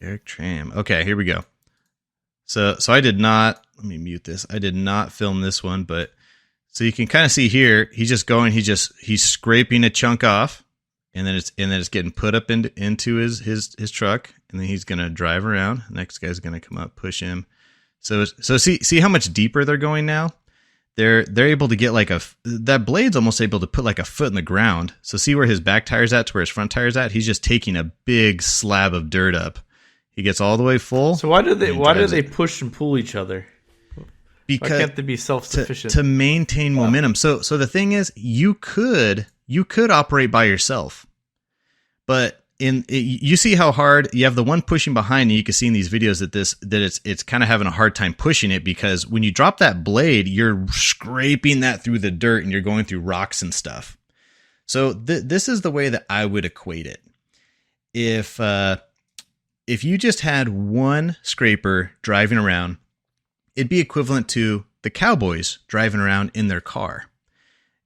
Derek Tram. Okay, here we go. So I did not, let me mute this. I did not film this one, but so you can kind of see here, he's just going, he's scraping a chunk off, and then it's getting put up into his truck, and then he's gonna drive around. The next guy's gonna come up, push him. So see how much deeper they're going now? They're able to get like that blade's almost able to put like a foot in the ground. So see where his back tire's at to where his front tire's at? He's just taking a big slab of dirt up. He gets all the way full. So why do they push and pull each other? Because why can't they be self-sufficient? To maintain momentum. So the thing is, you could operate by yourself. But you see how hard you have the one pushing behind you. You can see in these videos that it's kind of having a hard time pushing it, because when you drop that blade, you're scraping that through the dirt and you're going through rocks and stuff. So this is the way that I would equate it. If if you just had one scraper driving around, it'd be equivalent to the cowboys driving around in their car.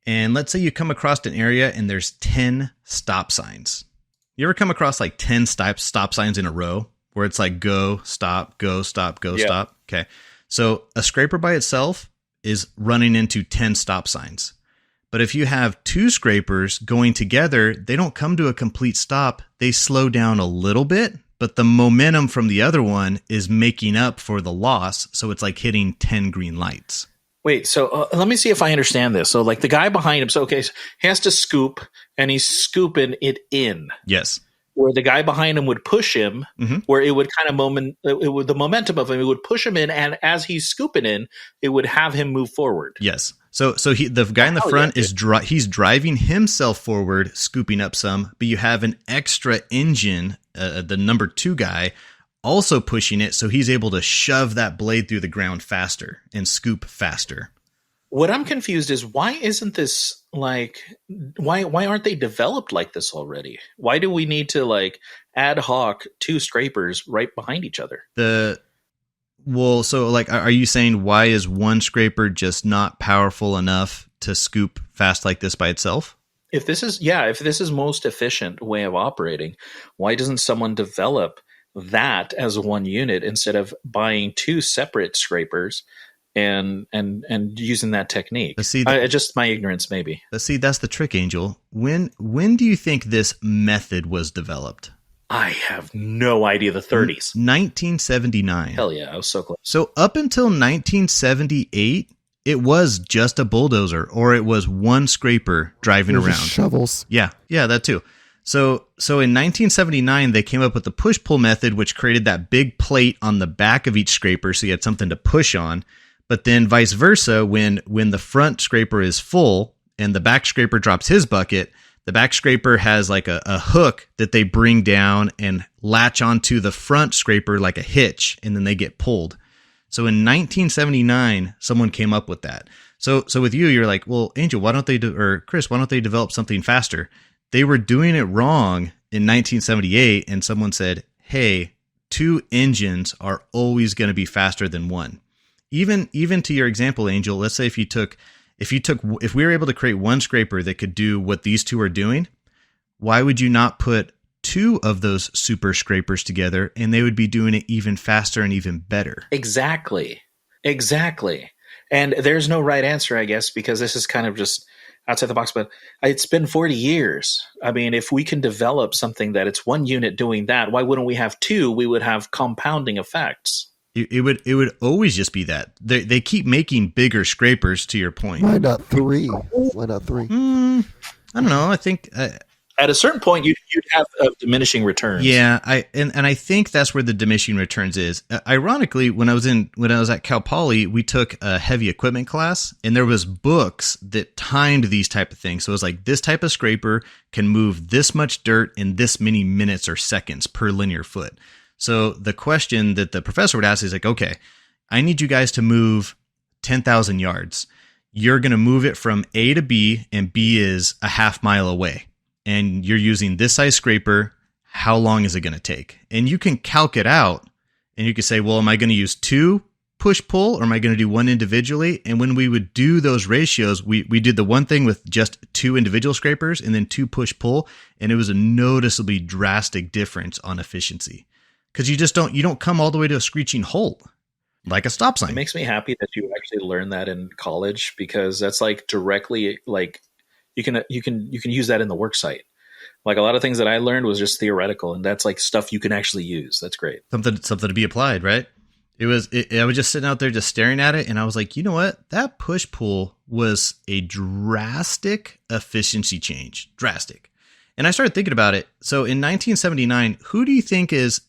And let's say you come across an area and there's 10 stop signs. You ever come across like 10 stop signs in a row where it's like go, stop, go, stop, go, stop? Okay. So a scraper by itself is running into 10 stop signs. But if you have two scrapers going together, they don't come to a complete stop. They slow down a little bit, but the momentum from the other one is making up for the loss. So it's like hitting 10 green lights. Wait, so let me see if I understand this. So like the guy behind him, so okay, so he has to scoop and he's scooping it in. Yes. Where the guy behind him would push him, where it would kind of the momentum of him, it would push him in, and as he's scooping in, it would have him move forward. Yes. So the guy in the front is he's driving himself forward, scooping up some, but you have an extra engine, the number 2 guy, also pushing it, so he's able to shove that blade through the ground faster and scoop faster. What I'm confused is why isn't this like why aren't they developed like this already? Why do we need to like ad hoc 2 scrapers right behind each other? So like, are you saying why is one scraper just not powerful enough to scoop fast like this by itself? If this is most efficient way of operating, why doesn't someone develop that as one unit instead of buying 2 separate scrapers and using that technique? Just my ignorance, maybe. But see, that's the trick, Angel. When do you think this method was developed? I have no idea. The 30s. 1979. Hell yeah, I was so close. So up until 1978, it was just a bulldozer, or it was one scraper driving around. Shovels. Yeah, that too. So in 1979, they came up with the push-pull method, which created that big plate on the back of each scraper, so you had something to push on. But then vice versa, when the front scraper is full and the back scraper drops his bucket, the back scraper has like a hook that they bring down and latch onto the front scraper like a hitch, and then they get pulled. So in 1979, someone came up with that. So with you're like, well, Angel, why don't they or Chris, why don't they develop something faster? They were doing it wrong in 1978, and someone said, hey, 2 engines are always going to be faster than one. Even to your example, Angel, let's say if we were able to create one scraper that could do what these 2 are doing, why would you not put 2 of those super scrapers together and they would be doing it even faster and even better? Exactly. And there's no right answer, I guess, because this is kind of just outside the box, but it's been 40 years. I mean, if we can develop something that it's one unit doing that, why wouldn't we have 2? We would have compounding effects. It would always just be that. They keep making bigger scrapers, to your point. Why not 3? Why not 3? I don't know. I think at a certain point you'd have diminishing returns. Yeah, I think that's where the diminishing returns is. Ironically, when I was at Cal Poly, we took a heavy equipment class, and there was books that timed these type of things. So it was like, this type of scraper can move this much dirt in this many minutes or seconds per linear foot. So the question that the professor would ask is like, okay, I need you guys to move 10,000 yards. You're going to move it from A to B, and B is a half mile away. And you're using this size scraper. How long is it going to take? And you can calc it out, and you can say, well, am I going to use 2 push-pull, or am I going to do 1 individually? And when we would do those ratios, we did the one thing with just 2 individual scrapers and then 2 push-pull, and it was a noticeably drastic difference on efficiency. Because you don't come all the way to a screeching halt like a stop sign. It makes me happy that you actually learned that in college, because that's like directly like you can use that in the work site. Like a lot of things that I learned was just theoretical, and that's like stuff you can actually use. That's great. Something to be applied, right? I was just sitting out there just staring at it, and I was like, you know what? That push pull was a drastic efficiency change. Drastic. And I started thinking about it. So in 1979, who do you think is,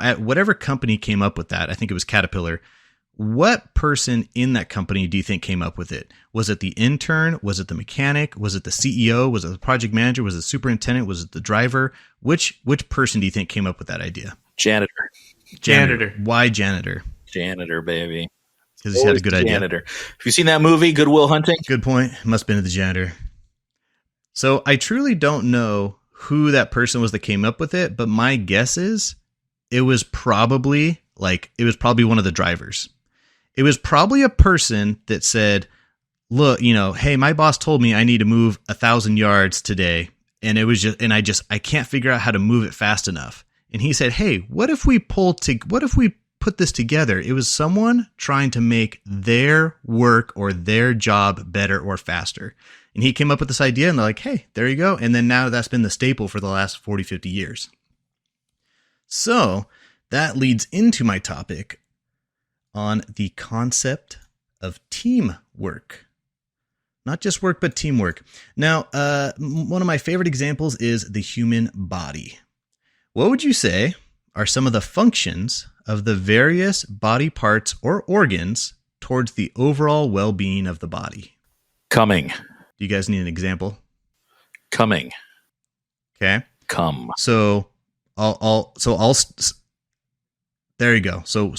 at whatever company came up with that? I think it was Caterpillar. What person in that company do you think came up with it? Was it the intern? Was it the mechanic? Was it the CEO? Was it the project manager? Was it the superintendent? Was it the driver? Which person do you think came up with that idea? Janitor. Why janitor? Janitor, baby. Because he had a good idea. Janitor. Have you seen that movie, Good Will Hunting? Good point. Must have been the janitor. So I truly don't know who that person was that came up with it, but my guess is it was probably one of the drivers. It was probably a person that said, look, hey, my boss told me I need to move 1,000 yards today. And it was just, I can't figure out how to move it fast enough. And he said, hey, what if we put this together? It was someone trying to make their work or their job better or faster. And he came up with this idea and they're like, hey, there you go. And then now that's been the staple for the last 40, 50 years. So that leads into my topic on the concept of teamwork. Not just work, but teamwork. Now, one of my favorite examples is the human body. What would you say are some of the functions of the various body parts or organs towards the overall well-being of the body? Coming. Do you guys need an example? Coming. Okay. Come. So there you go. So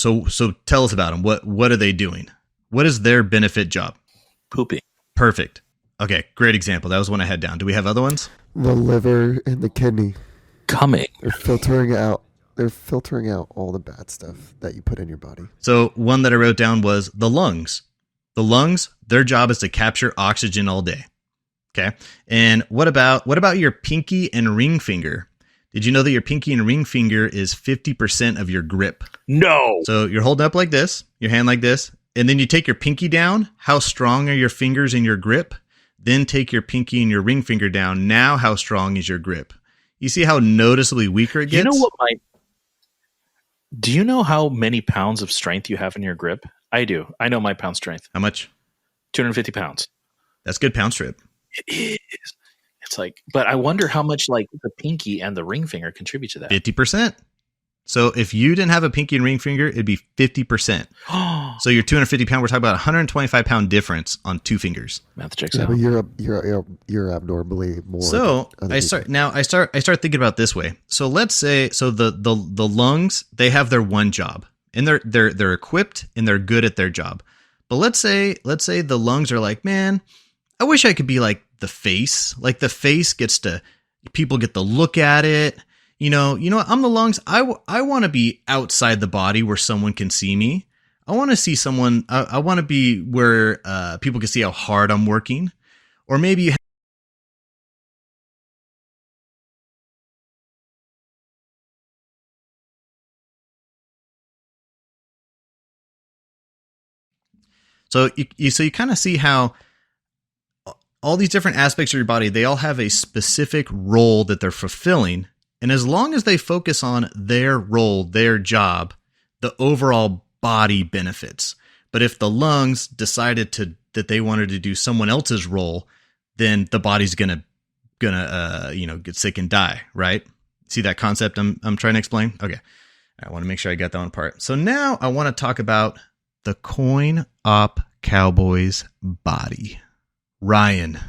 tell us about them. What are they doing? What is their benefit job? Pooping. Perfect. Okay, great example. That was one I had down. Do we have other ones? The liver and the kidney. Coming. They're filtering out all the bad stuff that you put in your body. So one that I wrote down was the lungs. The lungs, their job is to capture oxygen all day. Okay. And what about your pinky and ring finger? Did you know that your pinky and ring finger is 50% of your grip? No. So you're holding up like this, your hand like this, and then you take your pinky down. How strong are your fingers in your grip? Then take your pinky and your ring finger down. Now how strong is your grip? You see how noticeably weaker it gets? Do you know how many pounds of strength you have in your grip? I do. I know my pound strength. How much? 250 pounds. That's good pound strip. It is. It's like, but I wonder how much like the pinky and the ring finger contribute to that. 50%. So if you didn't have a pinky and ring finger, it'd be 50%. So you're 250 pound. We're talking about 125 pound difference on two fingers. Math checks Yeah, out. but you're abnormally more. So than other I people. start thinking about it this way. So let's say the lungs, they have their one job and they're equipped and they're good at their job. But let's say the lungs are like, man, I wish I could be like the face. Like the face people get to look at it. You know what? I'm the lungs. I want to be outside the body where someone can see me. I want to see someone. I want to be where people can see how hard I'm working. Or maybe you. So you kind of see how all these different aspects of your body, they all have a specific role that they're fulfilling. And as long as they focus on their role, their job, the overall body benefits. But if the lungs decided that they wanted to do someone else's role, then the body's gonna get sick and die, right? See that concept I'm trying to explain? Okay. I want to make sure I got that one part. So now I want to talk about the Coin Op Cowboy's body. Ryan.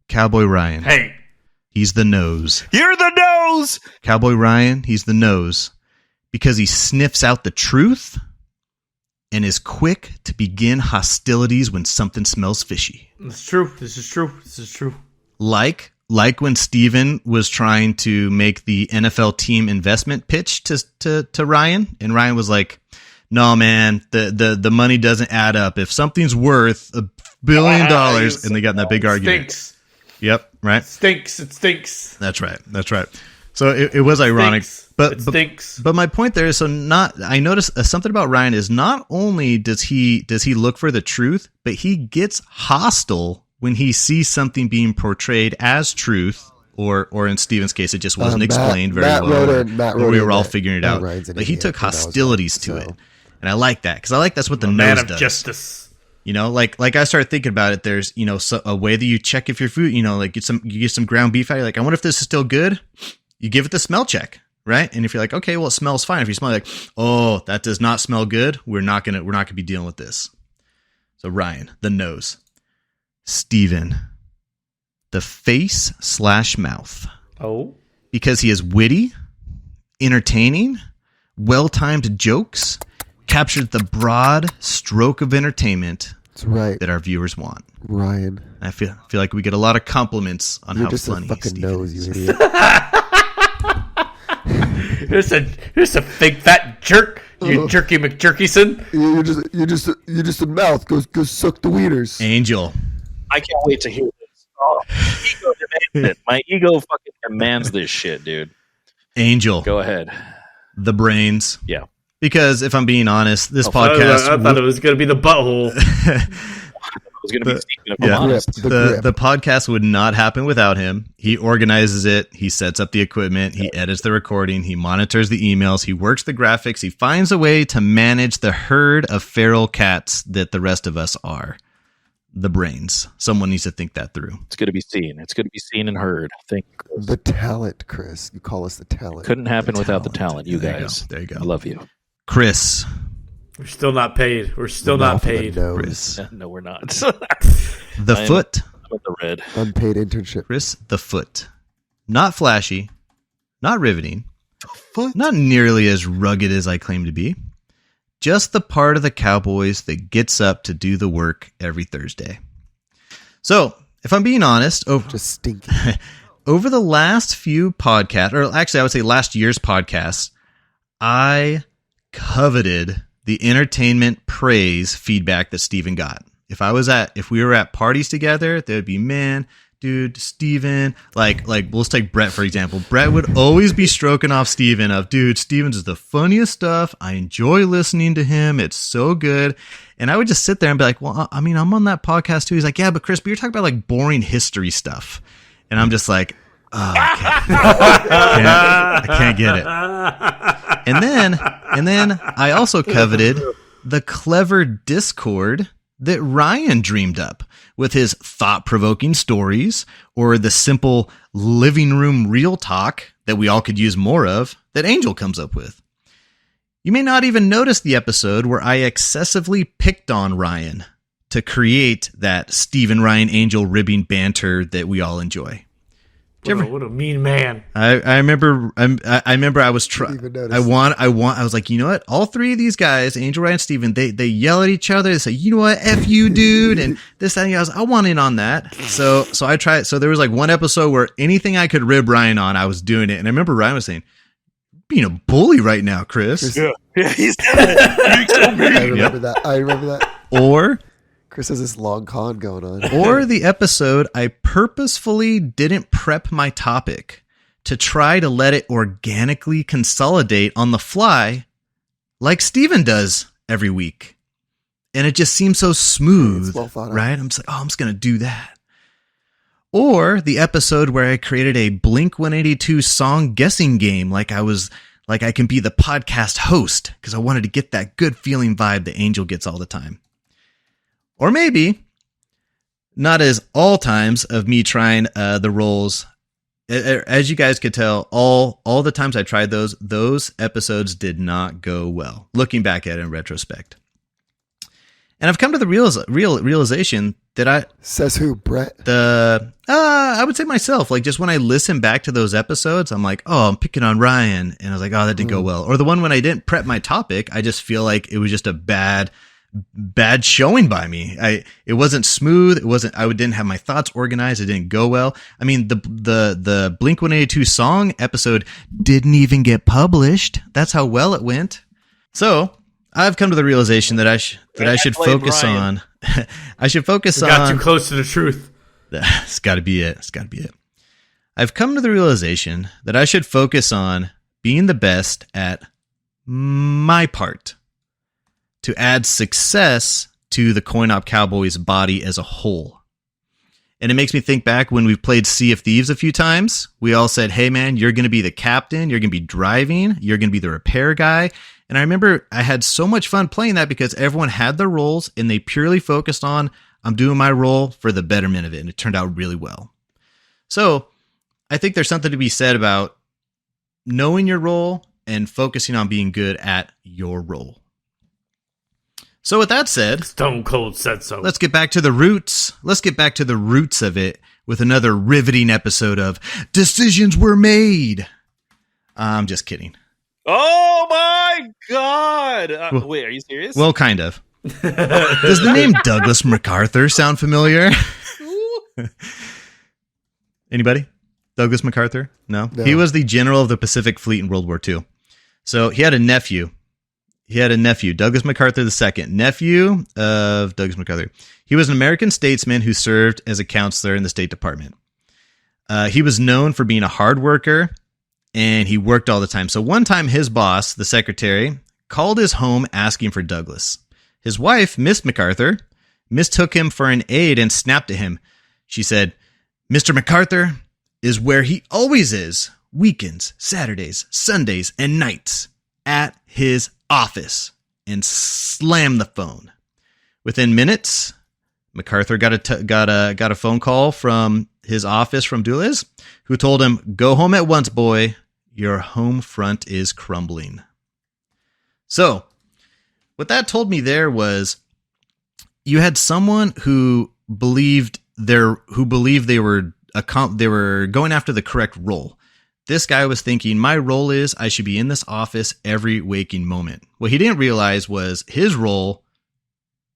Cowboy Ryan. Hey. He's the nose. You're the nose. Cowboy Ryan, he's the nose because he sniffs out the truth and is quick to begin hostilities when something smells fishy. That's true. This is true. Like when Steven was trying to make the NFL team investment pitch to Ryan, and Ryan was like, no, man, the money doesn't add up. If something's worth $1 billion, and they got in that big argument. Stinks. Yep, right. It stinks. That's right. So it was ironic, it stinks. But my point there is I noticed something about Ryan is not only does he look for the truth, but he gets hostile when he sees something being portrayed as truth, or in Steven's case, it just wasn't explained very well. We were all figuring it out, but he took hostilities to it, and I like that because I like that's what the nose does. Justice. Like I started thinking about it. There's, a way that you check if your food, like you get some ground beef out. You're like, I wonder if this is still good. You give it the smell check, right? And if you're like, okay, well, it smells fine. If you smell like, oh, that does not smell good, we're not gonna be dealing with this. So Ryan, the nose. Steven, the face/mouth. Oh, because he is witty, entertaining, well-timed jokes. Captured the broad stroke of entertainment That's right. that our viewers want. Ryan. I feel like we get a lot of compliments on You're how just funny a fucking Steven nose, is. you idiot. Here's a big fat jerk, you jerky McJerkyson. You're just a mouth. Go suck the wieners. Angel. I can't wait to hear this. Oh, ego demands it. My ego fucking demands this shit, dude. Angel. Go ahead. The brains. Yeah. Because if I'm being honest, this podcast... I thought it was going to be the butthole. It was going to be Steven, if I'm honest. The podcast would not happen without him. He organizes it. He sets up the equipment. He edits the recording. He monitors the emails. He works the graphics. He finds a way to manage the herd of feral cats that the rest of us are. The brains. Someone needs to think that through. It's going to be seen. It's going to be seen and heard. Thank you, Chris. The talent, Chris. You call us the talent. Couldn't happen without the talent, you guys. There you go. I love you. Chris. We're still not paid. We're still not paid. Chris. No, we're not. The foot. I'm at the red. Unpaid internship. Chris the foot. Not flashy. Not riveting. Not nearly as rugged as I claim to be. Just the part of the Cowboys that gets up to do the work every Thursday. So, if I'm being honest, Just stinky. over the last few podcasts, or actually I would say last year's podcasts, I coveted the entertainment praise feedback that Steven got. If we were at parties together, there'd be, man, dude, Steven, like let's take Brett, for example. Brett would always be stroking off Steven of, dude, Steven's is the funniest stuff. I enjoy listening to him. It's so good. And I would just sit there and be like, well, I mean, I'm on that podcast too. He's like, yeah, but Chris, but you're talking about like boring history stuff. And I'm just like, oh, I can't get it. And then I also coveted the clever Discord that Ryan dreamed up with his thought-provoking stories, or the simple living room real talk that we all could use more of that Angel comes up with. You may not even notice the episode where I excessively picked on Ryan to create that Steven Ryan Angel ribbing banter that we all enjoy. What a mean man. I remember I was trying. I was like, you know what? All three of these guys, Angel, Ryan, and Steven, they yell at each other. They say, you know what? F you, dude. And this, that, and I want in on that. So I tried. So there was like one episode where anything I could rib Ryan on, I was doing it. And I remember Ryan was saying, being a bully right now, Chris. Yeah, he's so mean. I remember that. Or Chris has this long con going on. Or the episode I purposefully didn't prep my topic to try to let it organically consolidate on the fly like Steven does every week. And it just seems so smooth, right? I'm just like, I'm just going to do that. Or the episode where I created a Blink 182 song guessing game like I can be the podcast host because I wanted to get that good feeling vibe that Angel gets all the time. Or maybe not as all times of me trying the roles. As you guys could tell, all the times I tried those episodes did not go well. Looking back at it in retrospect, and I've come to the realization that says who, Brett? I would say myself. Like just when I listen back to those episodes, I'm like, oh, I'm picking on Ryan, and I was like, oh, that didn't go well. Or the one when I didn't prep my topic, I just feel like it was just a bad showing by me. It wasn't smooth. I didn't have my thoughts organized. It didn't go well. I mean, the Blink 182 song episode didn't even get published. That's how well it went. So I've come to the realization that I should focus on. I should focus on. Got too close to the truth. It's got to be it. It's got to be it. I've come to the realization that I should focus on being the best at my part to add success to the CoinOp Cowboys body as a whole. And it makes me think back when we played Sea of Thieves a few times. We all said, hey man, you're going to be the captain. You're going to be driving. You're going to be the repair guy. And I remember I had so much fun playing that because everyone had their roles and they purely focused on, I'm doing my role for the betterment of it. And it turned out really well. So I think there's something to be said about knowing your role and focusing on being good at your role. So with that said, Stone Cold said so. Let's get back to the roots. Let's get back to the roots of it with another riveting episode of Decisions Were Made. I'm just kidding. Oh my God. Wait, are you serious? Well, kind of. Does the name Douglas MacArthur sound familiar? Anybody? Douglas MacArthur? No? He was the general of the Pacific Fleet in World War II. So he had a nephew. Douglas MacArthur II, nephew of Douglas MacArthur. He was an American statesman who served as a counselor in the State Department. He was known for being a hard worker, and he worked all the time. So one time his boss, the secretary, called his home asking for Douglas. His wife, Miss MacArthur, mistook him for an aide and snapped at him. She said, "Mr. MacArthur is where he always is, weekends, Saturdays, Sundays, and nights, at his office," and slammed the phone. Within minutes, MacArthur got a phone call from his office from Dulles, who told him, "Go home at once, boy. Your home front is crumbling." So, what that told me there was you had someone who believed they were going after the correct role. This guy was thinking, my role is I should be in this office every waking moment. What he didn't realize was his role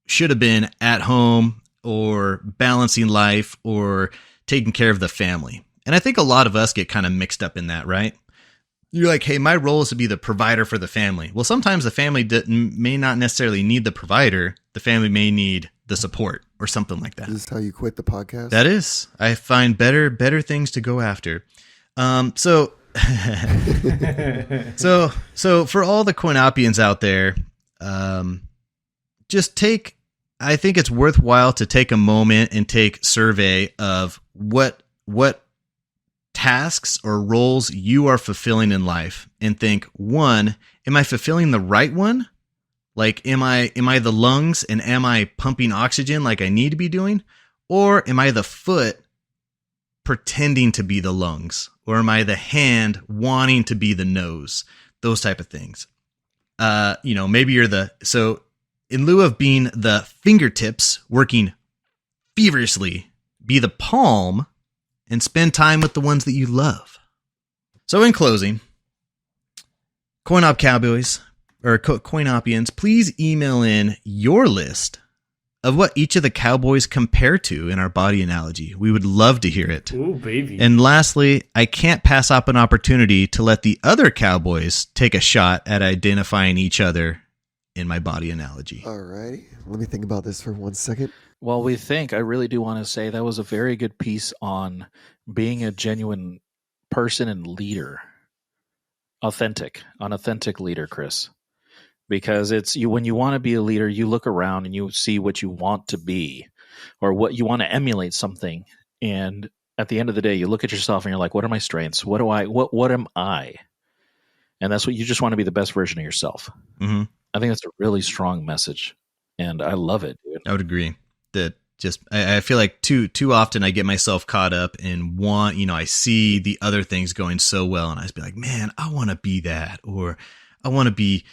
should have been at home or balancing life or taking care of the family. And I think a lot of us get kind of mixed up in that, right? You're like, hey, my role is to be the provider for the family. Well, sometimes the family may not necessarily need the provider. The family may need the support or something like that. Is this how you quit the podcast? That is. I find better things to go after. So for all the CoinOpians out there, I think it's worthwhile to take a moment and take survey of what tasks or roles you are fulfilling in life and think, one, am I fulfilling the right one? Like, am I the lungs and am I pumping oxygen like I need to be doing? Or am I the foot pretending to be the lungs? Or am I the hand wanting to be the nose? Those type of things. Maybe you're so in lieu of being the fingertips working feverishly, be the palm and spend time with the ones that you love. So in closing, CoinOpians, please email in your list of what each of the cowboys compare to in our body analogy. We would love to hear it. Ooh, baby. And lastly, I can't pass up an opportunity to let the other cowboys take a shot at identifying each other in my body analogy. All righty. Let me think about this for 1 second. While we think, I really do want to say that was a very good piece on being a genuine person and leader. An authentic leader, Chris. Because it's you when you want to be a leader, you look around and you see what you want to be or what you want to emulate something. And at the end of the day, you look at yourself and you're like, what are my strengths? What am I? And that's what you just want to be, the best version of yourself. Mm-hmm. I think that's a really strong message. And I love it, dude. I would agree that I feel like too often I get myself caught up in I see the other things going so well and I just be like, man, I want to be that, or I want to be,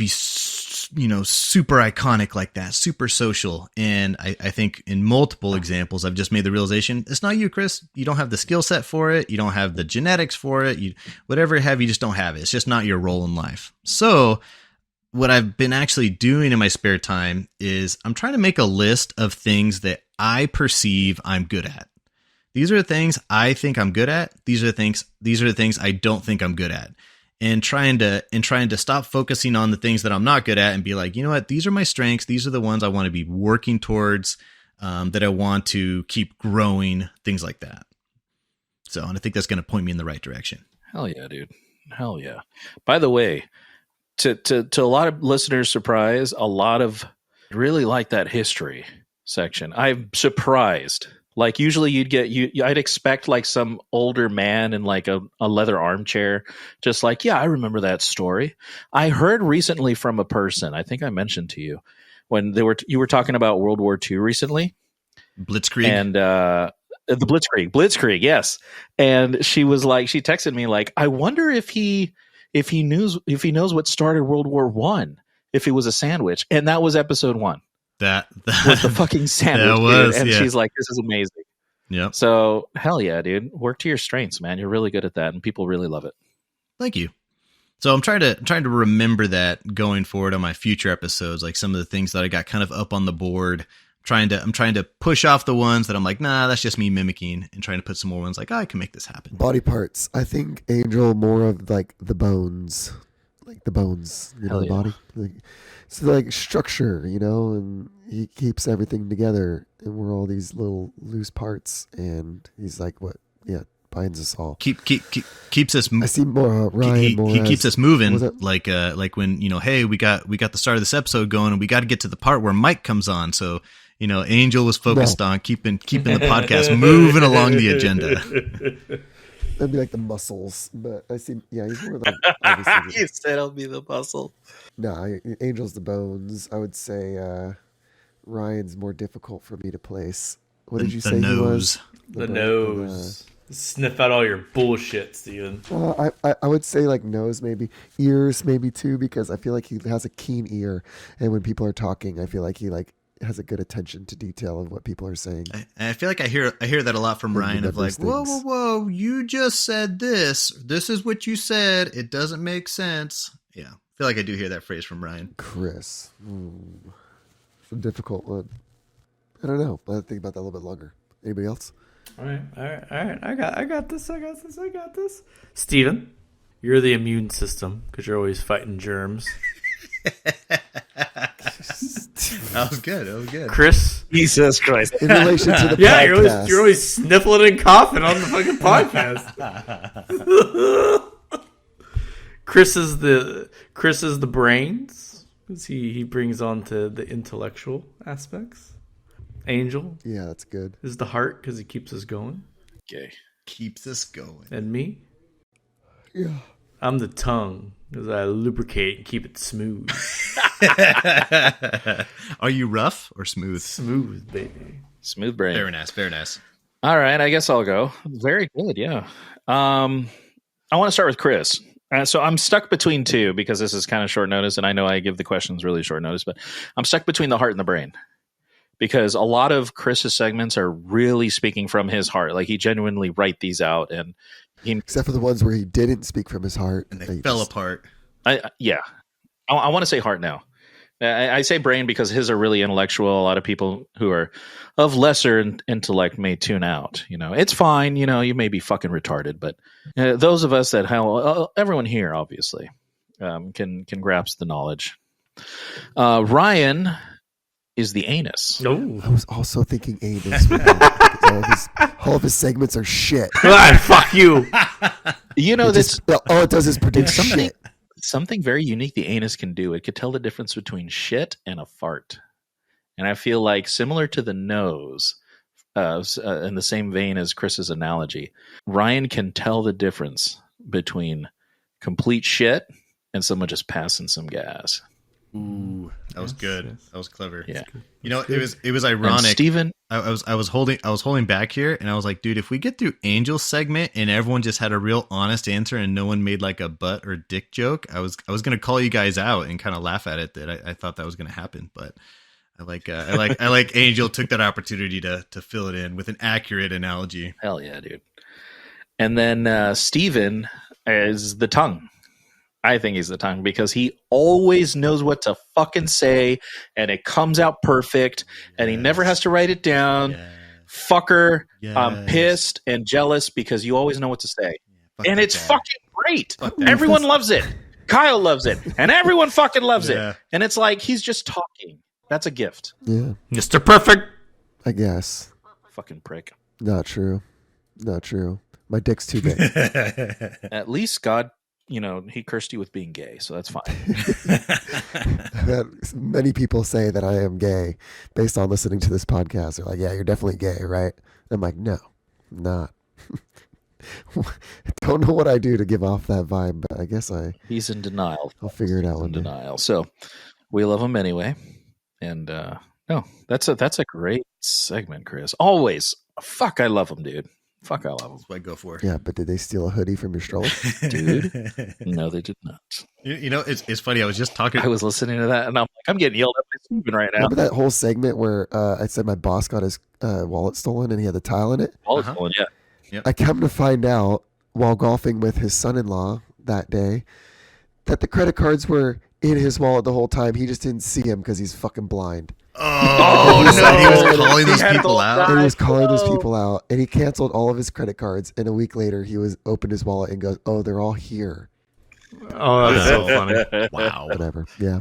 super iconic like that, super social. And I think in multiple examples, I've just made the realization, it's not you, Chris. You don't have the skill set for it. You don't have the genetics for it. Whatever you have, you just don't have it. It's just not your role in life. So what I've been actually doing in my spare time is I'm trying to make a list of things that I perceive I'm good at. These are the things I think I'm good at. These are the things I don't think I'm good at. And trying to stop focusing on the things that I'm not good at and be like, you know what, these are my strengths. These are the ones I want to be working towards, that I want to keep growing, things like that. So, and I think that's going to point me in the right direction. Hell yeah, dude. Hell yeah. By the way, to a lot of listeners' surprise, a lot of really like that history section. I'm surprised. Like usually I'd expect like some older man in like a leather armchair, just like, yeah, I remember that story. I heard recently from a person, I think I mentioned to you when you were talking about World War II recently. Blitzkrieg. And the Blitzkrieg, yes. And she was like, she texted me like, I wonder if he knows what started World War I, if it was a sandwich. And that was episode 1. That was the fucking sandwich. That was, dude. And yeah. she's like, this is amazing. Yep. So hell yeah, dude. Work to your strengths, man. You're really good at that and people really love it. Thank you. So I'm trying to remember that going forward on my future episodes, like some of the things that I got kind of up on the board. I'm trying to push off the ones that I'm like, nah, that's just me mimicking, and trying to put some more ones like, oh, I can make this happen. Body parts. I think Angel more of like the bones. like the bones, Hell the yeah. body. Like, it's like structure, and he keeps everything together, and we're all these little loose parts, and he's like, what? Yeah, binds us all. Keeps us. I see more Ryan. He keeps us moving, was it- like when hey, we got the start of this episode going, and we got to get to the part where Mike comes on. So Angel was focused on keeping the podcast moving along the agenda. That'd be like the muscles, but I see. Yeah, he's more like. obviously- You said I'll be the muscle. No, Angel's the bones. I would say Ryan's more difficult for me to place. What did you say he was? The nose. Sniff out all your bullshit, Steven. I would say like nose, maybe ears, maybe too, because I feel like he has a keen ear, and when people are talking, I feel like he has a good attention to detail of what people are saying. I feel like I hear that a lot from Ryan of like, whoa, you just said this. This is what you said. It doesn't make sense. Yeah, I feel like I do hear that phrase from Ryan. Chris, it's a difficult one. I don't know, but I'll think about that a little bit longer. Anybody else? All right. I got this. Steven, you're the immune system because you're always fighting germs. That was good. Chris, Jesus Christ. In relation to the yeah, podcast, you're always sniffling and coughing on the fucking podcast. Chris is the brains because he brings on to the intellectual aspects. Angel yeah, that's good. is the heart because he keeps us going, Okay. Keeps us going. and me, Yeah. I'm the tongue because I lubricate and keep it smooth. Are you rough or smooth? Smooth, baby. Smooth brain. Very nice. All right, I guess I'll go. Very good, yeah. I want to start with Chris. So I'm stuck between two because this is kind of short notice, and I know I give the questions really short notice, but I'm stuck between the heart and the brain because a lot of Chris's segments are really speaking from his heart. Like he genuinely write these out, and Except for the ones where he didn't speak from his heart. And they fell apart. I want to say heart now. I say brain because his are really intellectual. A lot of people who are of lesser intellect may tune out. It's fine. You may be fucking retarded, but those of us that everyone here obviously can grasp the knowledge. Ryan is the anus. Oh, I was also thinking anus. all of his segments are shit. God, fuck you. All it does is produce shit. Something very unique the anus can do. It could tell the difference between shit and a fart. And I feel like similar to the nose, in the same vein as Chris's analogy, Ryan can tell the difference between complete shit and someone just passing some gas. Ooh, that was good. That was clever. Yeah. It was ironic. Steven, I was holding back here, and I was like, dude, if we get through Angel's segment and everyone just had a real honest answer and no one made like a butt or dick joke, I was gonna call you guys out and kind of laugh at it that I thought that was gonna happen, but I like Angel took that opportunity to fill it in with an accurate analogy. hell yeah, dude. And then Steven is the tongue. I think he's the tongue because he always knows what to fucking say and it comes out perfect and he never has to write it down. Yes. Fucker, Yes. I'm pissed and jealous because you always know what to say. Fuck And that it's guy. fucking great. Fuck that. Everyone loves it. Kyle loves it. And everyone fucking loves Yeah. it. And it's like he's just talking. That's a gift. Yeah, Mr. Perfect. I guess. Fucking prick. Not true. My dick's too big. At least God, he cursed you with being gay, so that's fine. Many people say that I am gay based on listening to this podcast. They're like, yeah, you're definitely gay, right? I'm like, no, I'm not. Don't know what I do to give off that vibe, but I guess He's in denial. I'll figure it out In one day. denial. So we love him anyway. And no, that's a great segment, Chris. Always. Fuck, I love him, dude. Fuck, I love him. That's what I go for. Yeah, but did they steal a hoodie from your stroller? Dude. No, they did not. It's funny. I was just talking. I was listening to that and I'm like, I'm getting yelled at by Steven right now. Remember that whole segment where I said my boss got his wallet stolen and he had the tile in it? All is going, yeah. I come to find out while golfing with his son-in-law that day that the credit cards were in his wallet the whole time. He just didn't see him because he's fucking blind. Oh, no. He was calling those He had people the out. And he was calling those Oh. people out, and he canceled all of his credit cards. And a week later, he opened his wallet and goes, "Oh, they're all here." Oh, that's so funny. Wow. Whatever. Yeah,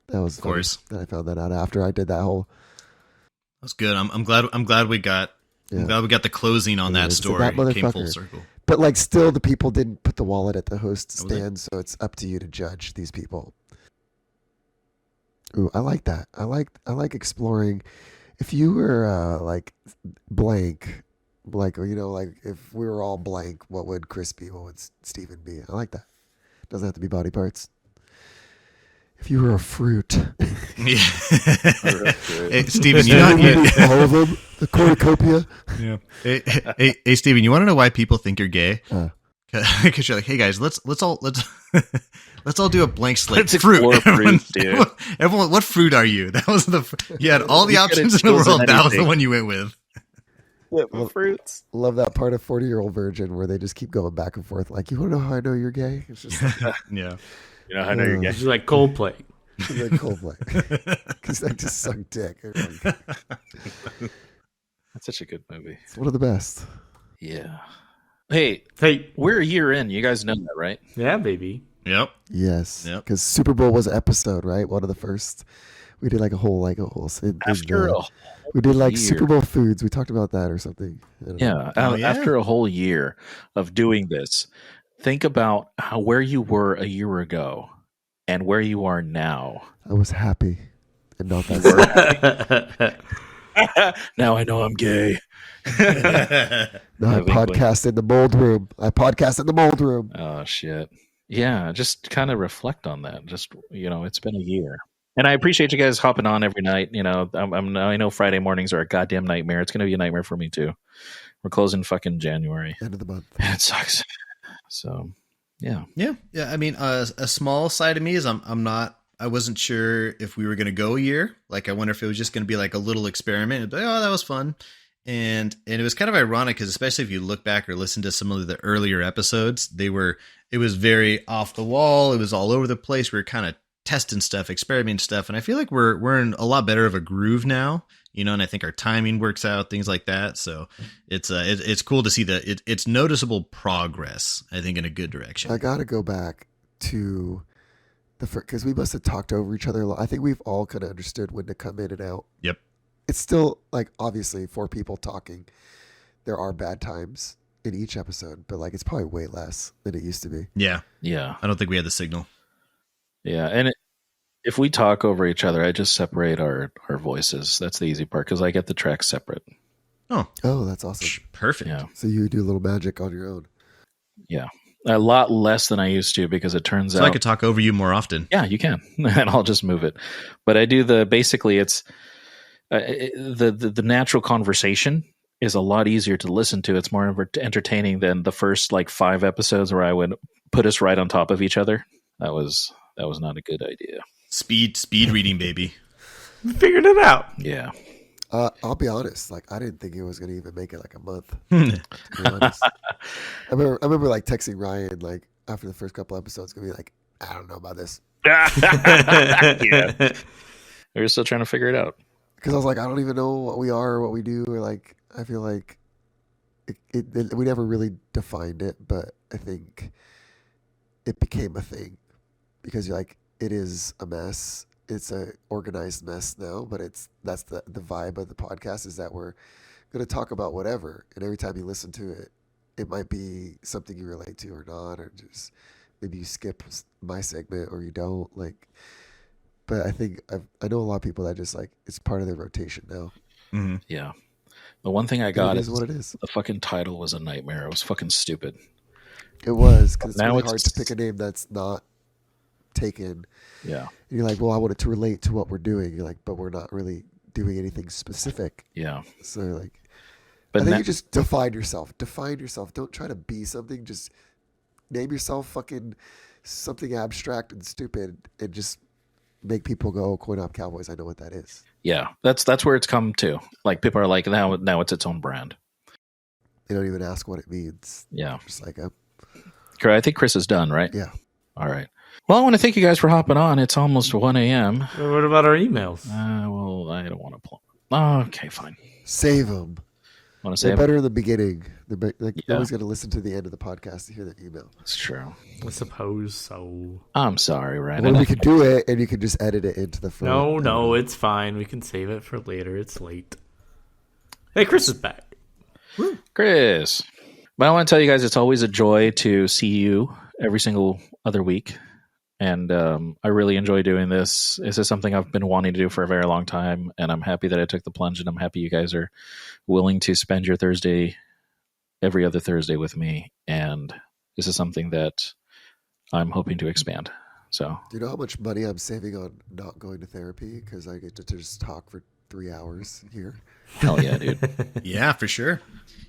that was Of course. funny that I found that out after I did that whole. That's good. I'm glad we got the closing on that So story. that It came full motherfucker- circle. But like, still, the people didn't put the wallet at the host Oh, they- stand, so it's up to you to judge these people. Ooh, I like that. I like exploring. If you were like blank, like like if we were all blank, what would Chris be? What would Steven be? I like that. Doesn't have to be body parts. If you were a fruit, Yeah. Hey, Steven, you Steven know, would be all of them. The cornucopia. yeah. Hey, Steven, you want to know why people think you're gay? Uh. Because you're like, hey guys, let's all do a blank slate. Let's explore fruits, dude. Everyone, what fruit are you? That was you had all the You could've options in the chosen world. That was the anything. one you went with. What fruits? Love that part of 40-Year-Old Virgin where they just keep going back and forth. Like, you want to know how I know you're gay? It's just like, Yeah. You know, I know you're gay. It's like Coldplay. it's like Coldplay. Because I just suck dick. That's such a good movie. It's one of the best. Yeah. Hey, Hey, we're a year in. You guys know that, right? yeah, baby. Yep. Yes. Yep. Because Super Bowl was an episode, right? One of the first. We did like a whole thing, After a we did like year. Super Bowl foods. We talked about that or something. I don't know. Yeah, Oh, yeah. after a whole year of doing this, think about where you were a year ago and where you are now. I was happy and not that sad. Now I know I'm gay. No, I Having podcast in the mold room. Oh shit. Yeah, just kind of reflect on that. Just it's been a year. And I appreciate you guys hopping on every night. I know Friday mornings are a goddamn nightmare. It's going to be a nightmare for me too. We're closing fucking January. End of the month. It sucks. So, yeah. Yeah. I mean, a small side of me is I wasn't sure if we were going to go a year. Like, I wonder if it was just going to be like a little experiment. It'd be like, oh, that was fun. And it was kind of ironic because especially if you look back or listen to some of the earlier episodes, it was very off the wall. It was all over the place. We were kind of testing stuff, experimenting stuff. And I feel like we're in a lot better of a groove now, and I think our timing works out, things like that. So it's cool to see that it's noticeable progress, I think, in a good direction. I got to go back to the first, because we must have talked over each other a lot. I think we've all kind of understood when to come in and out. Yep. It's still like, obviously, 4 people talking, there are bad times in each episode, but like, it's probably way less than it used to be. Yeah. Yeah. I don't think we had the signal. Yeah. And if we talk over each other, I just separate our voices. That's the easy part because I get the tracks separate. Oh, Oh, that's awesome. perfect. Yeah. So you do a little magic on your own. Yeah. A lot less than I used to because it turns So out. I could talk over you more often. Yeah, you can. And I'll just move it. But I do basically it's the natural conversation is a lot easier to listen to. It's more entertaining than the first like 5 episodes where I would put us right on top of each other. That was not a good idea. Speed reading, baby. Figured it out. Yeah. I'll be honest. Like, I didn't think it was going to even make it like a month. To be honest. I remember like texting Ryan like after the first couple episodes, gonna be like, I don't know about this, Yeah. We're still trying to figure it out. because I was like, I don't even know what we are or what we do, or like, I feel like we never really defined it, but I think it became a thing because you're like, it is a mess. It's a organized mess now, but that's the vibe of the podcast is that we're going to talk about whatever, and every time you listen to it, it might be something you relate to or not, or just maybe you skip my segment or you don't like. But I think I know a lot of people that just like it's part of their rotation now. Mm-hmm. Yeah. The one thing I got It is is what it is. the fucking title was a nightmare. It was fucking stupid. It was because it's Now really it's- hard to pick a name that's not taken. Yeah. And you're like, well, I want it to relate to what we're doing. You're like, but we're not really doing anything specific. Yeah. So like, But I think na- you just define yourself. Define yourself. Don't try to be something. Just name yourself fucking something abstract and stupid, and just make people go, Coin Op Cowboys. I know what that is. yeah, that's where it's come to. Like people are like now it's its own brand. They don't even ask what it means. Yeah. Just like, I think Chris is done, right? yeah. All right. Well, I want to thank you guys for hopping on. It's almost 1 a.m. What about our emails? Well, I don't want to pull. Oh, okay, fine. Save them. Want to say They're better in the beginning. They're like, Yeah. you always got to listen to the end of the podcast to hear the email. It's true. I suppose so. I'm sorry, Ryan. Or we could do it, and you could just edit it into the front. No, it's fine. We can save it for later. It's late. Hey, Chris is back. Chris. But I want to tell you guys it's always a joy to see you every single other week. And I really enjoy doing this. This is something I've been wanting to do for a very long time. And I'm happy that I took the plunge. And I'm happy you guys are willing to spend your Thursday every other Thursday with me. And this is something that I'm hoping to expand. So, Do you know how much money I'm saving on not going to therapy? Because I get to just talk for 3 hours here. hell yeah, dude. Yeah, for sure.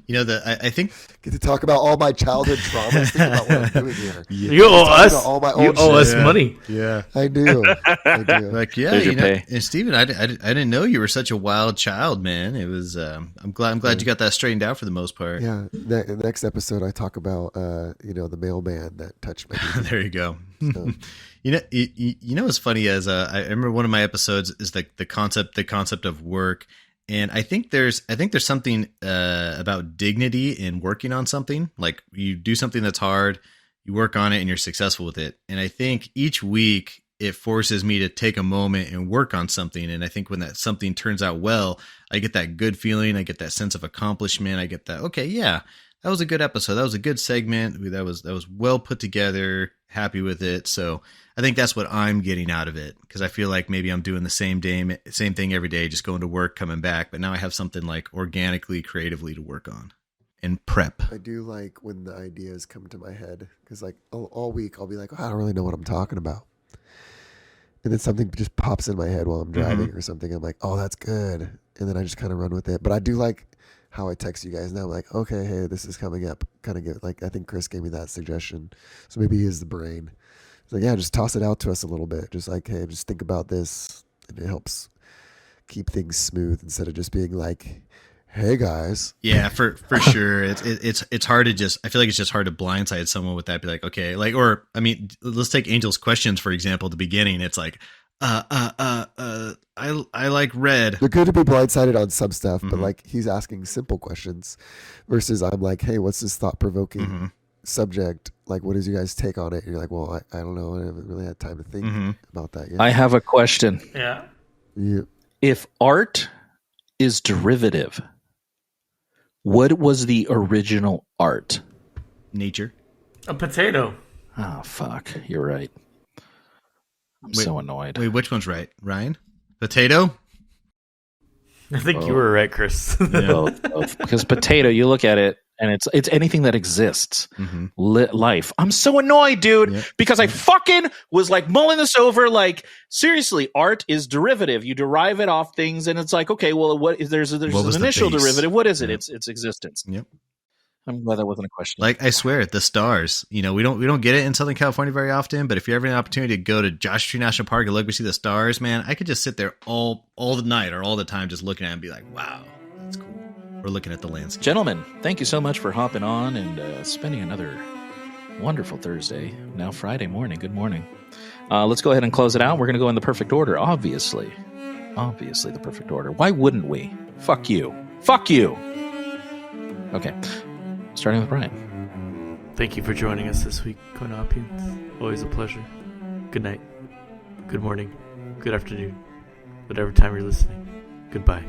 You know, I think Get to talk about all my childhood traumas. Think about what I'm doing here. You owe Talk us. about all my You old owe shit. us money. yeah. I do. I do. Like, yeah, There's you your know, pay. and Steven, I didn't know you were such a wild child, man. It was, I'm glad you got that straightened out for the most part. Yeah. Next episode, I talk about, the mailman that touched my baby. There you go. So, You know what's funny is I remember one of my episodes is the concept of work, and I think there's something about dignity in working on something. Like you do something that's hard, you work on it, and you're successful with it. And I think each week it forces me to take a moment and work on something. And I think when that something turns out well, I get that good feeling. I get that sense of accomplishment. I get that, okay, yeah, that was a good episode. That was a good segment. That was well put together. Happy with it. So I think that's what I'm getting out of it, because I feel like maybe I'm doing the same thing every day, just going to work, coming back. But now I have something like organically, creatively to work on and prep. I do like when the ideas come to my head, because like all week I'll be like, I don't really know what I'm talking about. And then something just pops in my head while I'm driving or something. I'm like, oh, that's good. And then I just kind of run with it. But I do like how I text you guys now. I'm like, okay, hey, this is coming up. Kind of get like, I think Chris gave me that suggestion. So maybe he is the brain. It's like, yeah, just toss it out to us a little bit. Just like, hey, just think about this. And it helps keep things smooth instead of just being like, hey guys. Yeah, for sure. It's hard to just, I feel like it's just hard to blindside someone with that. Be like, okay, like, or I mean, let's take Angel's questions, for example, at the beginning. It's like, I like red. They're good to be blindsided on some stuff, but like he's asking simple questions versus I'm like, hey, what's this thought provoking subject? Like, what is you guys' take on it? And you're like, well, I don't know. I haven't really had time to think about that yet. I have a question. Yeah. Yeah. If art is derivative, what was the original art? Nature. A potato. Oh, fuck. You're right. I'm so annoyed. Wait, which one's right? Ryan? Potato? I think you were right, Chris. Both. Because potato, you look at it, and it's anything that exists. Life. I'm so annoyed, dude, because I fucking was like mulling this over. Like, seriously, art is derivative. You derive it off things, and it's like, okay, well, there's an initial derivative. What is it? It's existence. Yep. I'm glad that wasn't a question. Like, I swear, the stars. You know, we don't get it in Southern California very often, but if you ever have an opportunity to go to Joshua Tree National Park and look and see the stars, man, I could just sit there all the night or all the time just looking at it and be like, wow, that's cool. We're looking at the landscape. Gentlemen, thank you so much for hopping on and spending another wonderful Thursday. Now Friday morning. Good morning. Let's go ahead and close it out. We're going to go in the perfect order, obviously. Obviously, the perfect order. Why wouldn't we? Fuck you. Fuck you. Okay. Starting with Brian. Thank you for joining us this week, CoinOpians. Always a pleasure. Good night. Good morning. Good afternoon. Whatever time you're listening. Goodbye.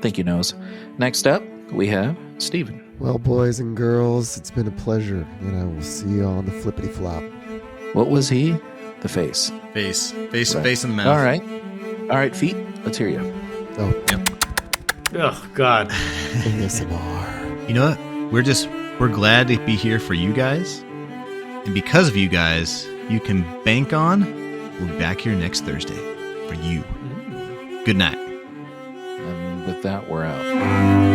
Thank you, Nose. Next up, we have Steven. Well, boys and girls, it's been a pleasure, and I will see you on the flippity flop. What was he? The face. Face Right. face in the mouth. All right, feet. Let's hear you. Oh, Oh, God. ASMR. You know what? We're glad to be here for you guys. And because of you guys, you can bank on we'll be back here next Thursday for you. Good night. And with that, we're out.